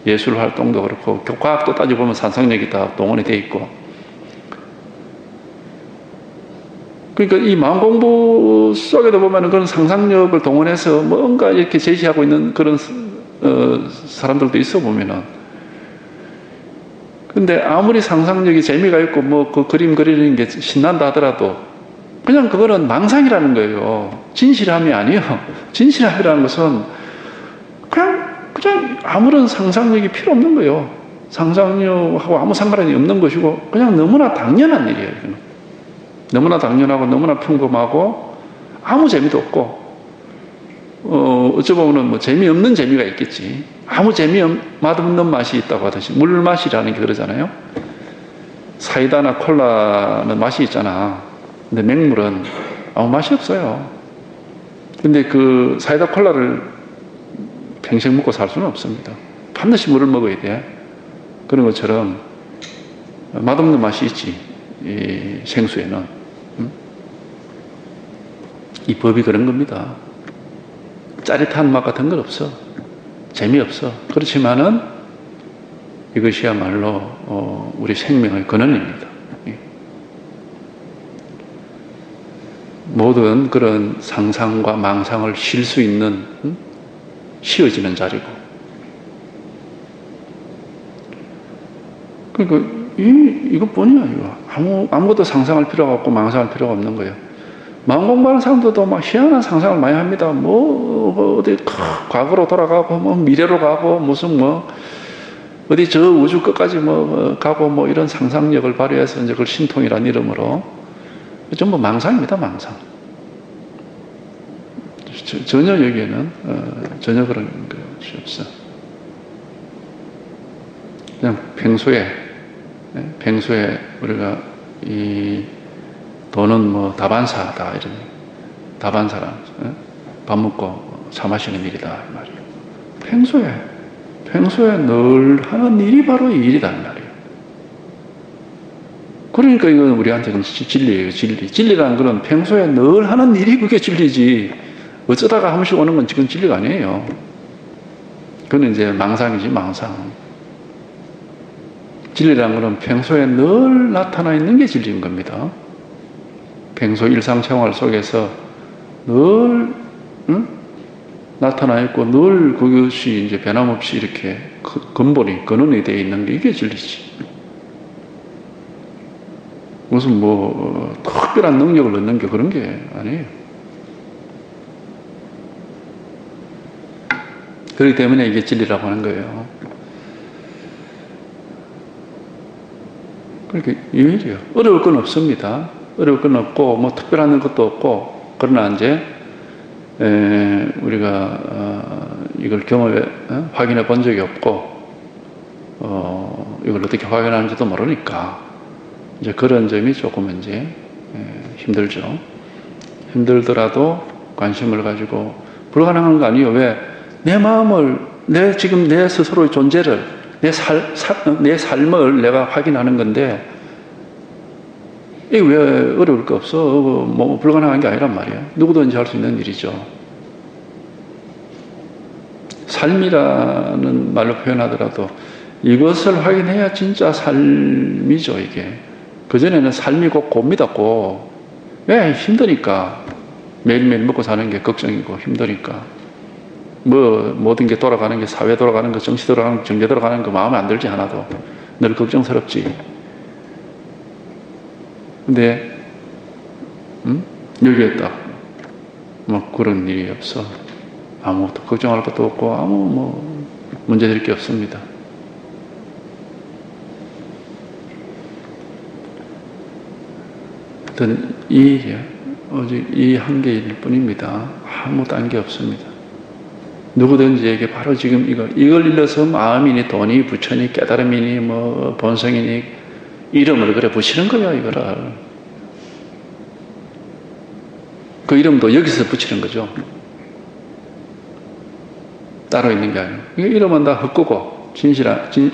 예술 활동도 그렇고 과학도 따져보면 상상력이 다 동원이 돼 있고. 그러니까 이 마음 공부 속에도 보면은 그런 상상력을 동원해서 뭔가 이렇게 제시하고 있는 그런 사람들도 있어 보면은. 근데 아무리 상상력이 재미가 있고 뭐 그 그림 그리는 게 신난다 하더라도 그냥 그거는 망상이라는 거예요. 진실함이 아니에요. 진실함이라는 것은 그냥 아무런 상상력이 필요 없는 거예요. 상상력하고 아무 상관이 없는 것이고 그냥 너무나 당연한 일이에요. 이거는. 너무나 당연하고 너무나 평범하고 아무 재미도 없고 어쩌보면 뭐 재미없는 재미가 있겠지. 아무 맛없는 맛이 있다고 하듯이 물맛이라는 게 그러잖아요. 사이다나 콜라는 맛이 있잖아. 근데 맹물은 아무 맛이 없어요. 근데 그 사이다 콜라를 평생 먹고 살 수는 없습니다. 반드시 물을 먹어야 돼. 그런 것처럼 맛없는 맛이 있지. 이 생수에는. 이 법이 그런 겁니다. 짜릿한 맛 같은 건 없어. 재미없어. 그렇지만은 이것이야말로 우리 생명의 근원입니다. 모든 그런 상상과 망상을 쉴 수 있는 쉬어지는 자리고. 그러니까 이것뿐이야. 이거 아무것도 상상할 필요가 없고 망상할 필요가 없는 거예요. 마음 공부하는 사람들도 막 희한한 상상을 많이 합니다. 뭐 어디 과거로 돌아가고 뭐 미래로 가고 무슨 뭐 어디 저 우주 끝까지 뭐 가고 뭐 이런 상상력을 발휘해서 이제 그걸 신통이라는 이름으로 전부 망상입니다. 망상. 전혀 여기에는 전혀 그런 것이 없어. 그냥 평소에 우리가 이 돈은 뭐 다반사다 이런 다반사라 밥 먹고 차 마시는 일이다 이 말이에요. 평소에 늘 하는 일이 바로 이 일이다 이 말이에요. 그러니까 이건 우리한테는 진리예요. 진리라는 거는 평소에 늘 하는 일이 그게 진리지 어쩌다가 한 번씩 오는 건 지금 진리가 아니에요. 그건 이제 망상이지 망상. 진리라는 거는 평소에 늘 나타나 있는 게 진리인 겁니다. 평소 일상생활 속에서 늘 나타나 있고 늘 그것이 이제 변함없이 이렇게 근원이 되어 있는 게 이게 진리지. 무슨 뭐 특별한 능력을 얻는 게 그런 게 아니에요. 그렇기 때문에 이게 진리라고 하는 거예요. 그러니까 유일해요. 어려울 건 없습니다. 어려울 건 없고 뭐 특별한 것도 없고 그러나 이제 우리가 이걸 확인해 본 적이 없고 이걸 어떻게 확인하는지도 모르니까 이제 그런 점이 조금 이제 힘들죠. 힘들더라도 관심을 가지고 불가능한 거 아니에요. 왜? 내 마음을 지금 내 스스로의 존재를 내 삶을 내가 확인하는 건데 이게 왜 어려울 거 없어? 뭐 불가능한 게 아니란 말이야. 누구든지 할 수 있는 일이죠. 삶이라는 말로 표현하더라도 이것을 확인해야 진짜 삶이죠. 이게 그전에는 삶이 곧 곱니다. 고 왜? 힘드니까 매일매일 먹고 사는 게 걱정이고 힘드니까 뭐 모든 게 돌아가는 게 사회 돌아가는 거 정치 돌아가는 거 경제 돌아가는 거 마음에 안 들지 하나도 늘 걱정스럽지. 근데 여기에 딱 뭐 그런 일이 없어. 아무것도 걱정할 것도 없고 아무 뭐 문제될 게 없습니다. 하여튼 이 일이야. 오직 이 한 개일 뿐입니다. 아무 딴 게 없습니다. 누구든지에게 바로 지금 이걸 일러서 마음이니 돈이 부처니 깨달음이니 뭐 본성이니 이름을 그래 붙이는 거야. 이거를 그 이름도 여기서 붙이는 거죠. 따로 있는 게 아니고 이름은 다 헛구고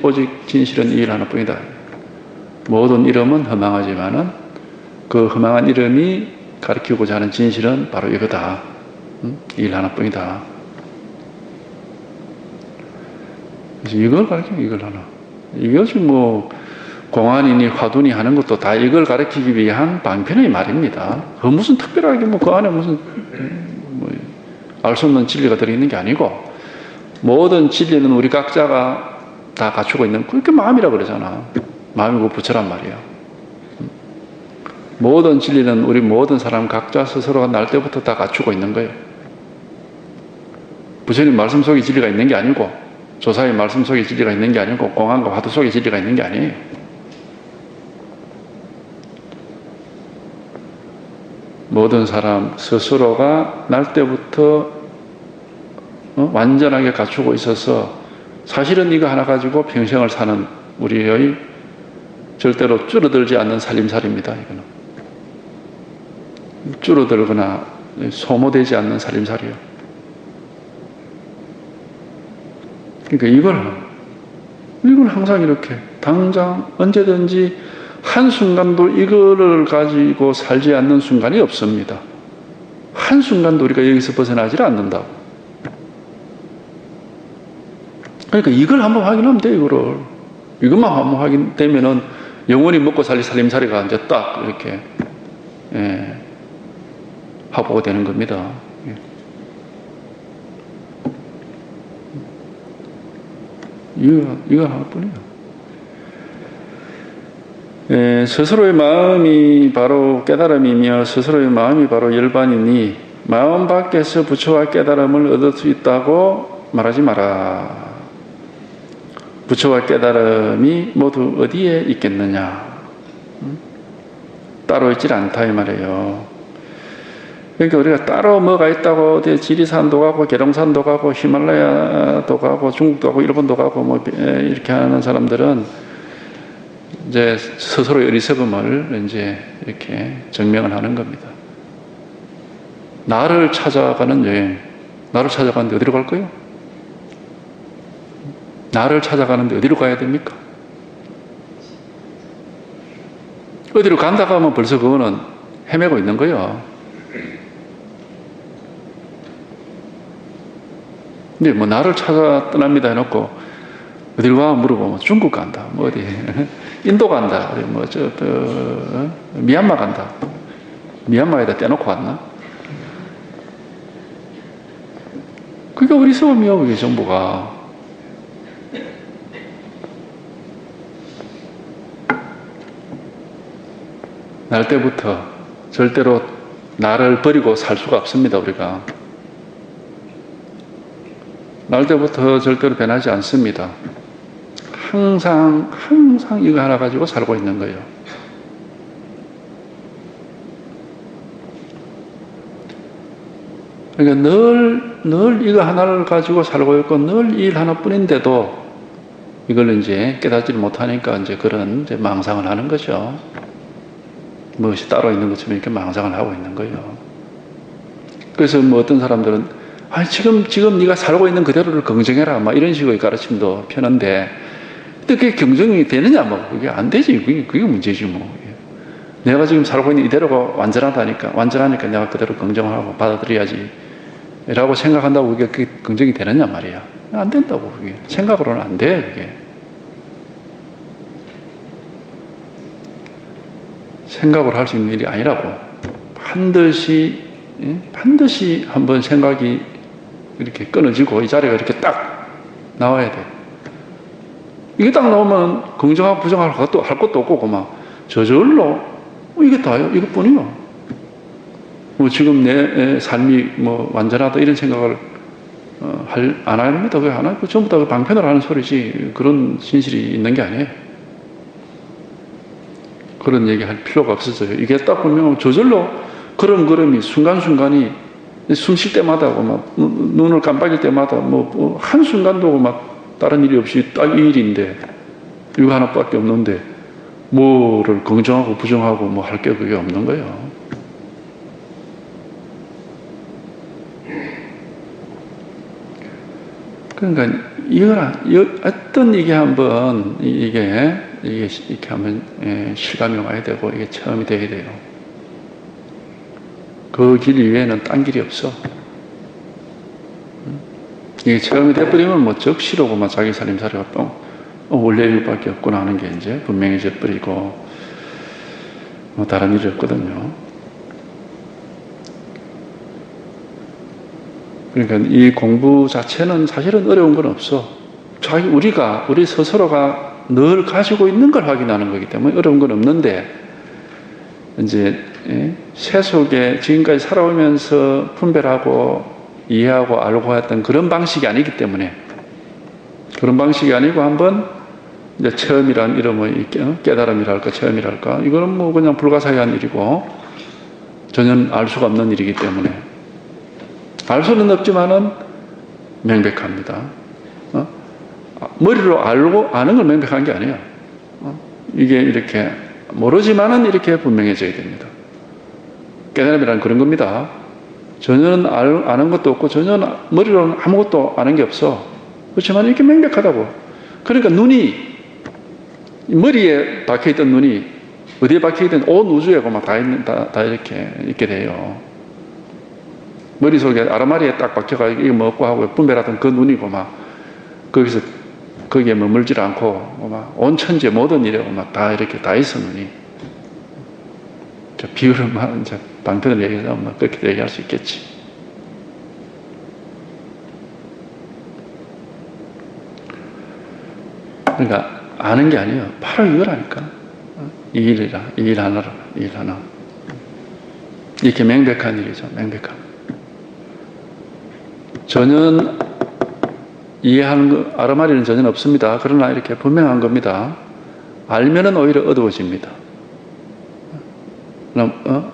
오직 진실은 이 일 하나뿐이다. 모든 이름은 허망하지만은 그 허망한 이름이 가르치고자 하는 진실은 바로 이거다. 일 하나뿐이다. 그래서 이걸 가르쳐, 이걸 하나. 이것이 뭐 공안이니 화두니 하는 것도 다 이걸 가르치기 위한 방편의 말입니다. 그 무슨 특별하게 뭐 그 안에 무슨 알 수 없는 진리가 들어있는 게 아니고, 모든 진리는 우리 각자가 다 갖추고 있는, 그렇게 마음이라 그러잖아. 마음이고 부처란 말이야. 모든 진리는 우리 모든 사람 각자 스스로가 날 때부터 다 갖추고 있는 거예요. 부처님 말씀 속에 진리가 있는 게 아니고, 조사의 말씀 속에 진리가 있는 게 아니고, 공안과 화두 속에 진리가 있는 게 아니에요. 모든 사람 스스로가 날 때부터 완전하게 갖추고 있어서, 사실은 이거 하나 가지고 평생을 사는 우리의 절대로 줄어들지 않는 살림살이입니다. 이거는 줄어들거나 소모되지 않는 살림살이요. 그러니까 이걸 항상 이렇게 당장 언제든지 한순간도 이거를 가지고 살지 않는 순간이 없습니다. 한순간도 우리가 여기서 벗어나질 않는다고. 그러니까 이걸 한번 확인하면 돼, 이거를. 이것만 한번 확인되면은 영원히 먹고 살릴 살림살이가 이제 딱 이렇게, 화보가 되는 겁니다. 이거 하나뿐이에요. 스스로의 마음이 바로 깨달음이며 스스로의 마음이 바로 열반이니 마음 밖에서 부처와 깨달음을 얻을 수 있다고 말하지 마라. 부처와 깨달음이 모두 어디에 있겠느냐? 따로 있질 않다 이 말이에요. 그러니까 우리가 따로 뭐가 있다고 어디 지리산도 가고 계룡산도 가고 히말라야도 가고 중국도 가고 일본도 가고 뭐 이렇게 하는 사람들은 이제 스스로의 어리석음을 이제 이렇게 증명을 하는 겁니다. 나를 찾아가는 여행. 나를 찾아가는데 어디로 갈 거예요? 나를 찾아가는데 어디로 가야 됩니까? 어디로 간다고 하면 벌써 그거는 헤매고 있는 거예요. 근데 뭐 나를 찾아 떠납니다 해놓고 어디로 가 물어보면 중국 간다, 뭐 어디 인도 간다, 뭐 미얀마 간다. 미얀마에다 떼놓고 왔나? 그게 어리석음이요, 그게 정보가. 날 때부터 절대로 나를 버리고 살 수가 없습니다, 우리가. 날 때부터 절대로 변하지 않습니다. 항상 이거 하나 가지고 살고 있는 거예요. 그러니까 늘 이거 하나를 가지고 살고 있고 늘 일 하나뿐인데도 이걸 이제 깨닫지 못하니까 이제 그런 이제 망상을 하는 거죠. 무엇이 따로 있는 것처럼 이렇게 망상을 하고 있는 거예요. 그래서 뭐 어떤 사람들은 지금 네가 살고 있는 그대로를 긍정해라, 막 이런 식의 가르침도 펴는데, 근데 그게 경정이 되느냐, 뭐 그게 안 되지. 그게 문제지 뭐. 내가 지금 살고 있는 이대로가 완전하니까 내가 그대로 긍정하고 받아들여야지 라고 생각한다고 그게 긍정이 되느냐 말이야. 안 된다고. 그게 생각으로는 안 돼. 그게 생각으로 할 수 있는 일이 아니라고. 반드시 한번 생각이 이렇게 끊어지고 이 자리가 이렇게 딱 나와야 돼. 이게 딱 나오면 긍정하고 부정하고 할 것도 없고 그만 저절로 이게 다요. 이것뿐이요. 뭐 지금 내 삶이 뭐 완전하다 이런 생각을 안 합니다. 그게 안 하고 전부 다 그 방편을 하는 소리지 그런 진실이 있는 게 아니에요. 그런 얘기 할 필요가 없어져요. 이게 딱 보면 저절로 걸음걸음이 순간순간이 숨 쉴 때마다 막 눈을 깜빡일 때마다 뭐 한순간도 막 다른 일이 없이 딱 이 일인데 이거 하나밖에 없는데 뭐를 긍정하고 부정하고 뭐 할 게 그게 없는 거예요. 그러니까 어떤 얘기 한번 이게 이렇게 하면 실감이 와야 되고 이게 처음이 돼야 돼요. 그 길 이외에는 딴 길이 없어. 이게 체험이 돼버리면 뭐 적시로고 막 자기 살림살이가 원래 일밖에 없구나 하는 게 이제 분명해져 버리고 뭐 다른 일이 없거든요. 그러니까 이 공부 자체는 사실은 어려운 건 없어. 우리 스스로가 늘 가지고 있는 걸 확인하는 거기 때문에 어려운 건 없는데, 이제 세속에 지금까지 살아오면서 분별하고 이해하고 알고 했던 그런 방식이 아니기 때문에, 그런 방식이 아니고 한번 이제 체험이란 이름의 깨달음이랄까 체험이랄까 이거는 뭐 그냥 불가사의한 일이고 전혀 알 수가 없는 일이기 때문에, 알 수는 없지만은 명백합니다. 머리로 알고 아는 걸 명백한 게 아니에요. 이게 이렇게 모르지만은 이렇게 분명해져야 됩니다. 깨달음이란 그런 겁니다. 전혀 아는 것도 없고 전혀 머리로는 아무것도 아는 게 없어. 그렇지만 이렇게 명백하다고. 그러니까 눈이, 머리에 박혀있던 눈이 어디에 박혀있던 온 우주에 다 이렇게 있게 돼요. 머릿속에 아라마리에 딱 박혀가지고 이거 먹고 하고 분별하던 그 눈이고 거기서 거기에 머물질 않고 온 천지의 모든 일에 다 이렇게 다 있어 눈이. 비유를 이제 방편을 얘기해서 그렇게 얘기할 수 있겠지. 그러니까 아는 게 아니에요. 바로 이거라니까. 이 일 하나. 이렇게 명백한 일이죠. 명백함. 전혀 이해하는 거, 아르마리는 전혀 없습니다. 그러나 이렇게 분명한 겁니다. 알면은 오히려 어두워집니다.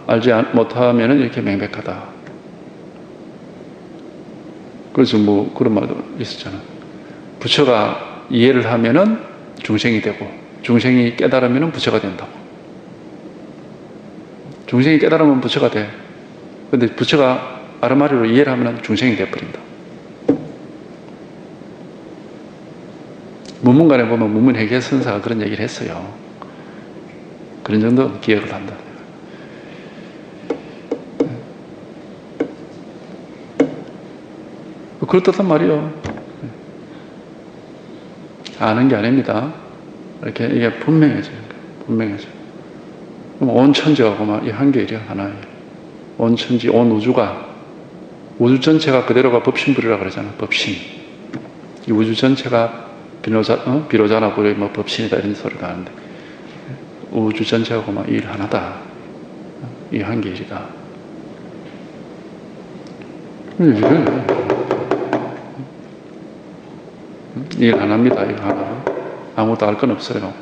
알지 못하면은 이렇게 명백하다. 그래서 뭐 그런 말도 있었잖아. 부처가 이해를 하면은 중생이 되고, 중생이 깨달으면은 부처가 된다고. 중생이 깨달으면 부처가 돼. 근데 부처가 아르마리로 이해를 하면 중생이 돼버린다. 문문간에 보면 문문회계 선사가 그런 얘기를 했어요. 그런 정도 기억을 한다. 그렇단 말이요. 아는 게 아닙니다. 이렇게 이게 분명해져요. 분명해져요. 그럼 온 천지하고 이 한 개이래요. 하나예요. 온 천지, 온 우주가, 우주 전체가 그대로가 법신불이라 그러잖아. 법신. 이 우주 전체가 비로자나 불의 법신이다 이런 소리도 하는데, 우주 전체하고 일 하나다. 이 한 개 일이다. 일 하나입니다. 일 하나. 아무것도 알 건 없어요.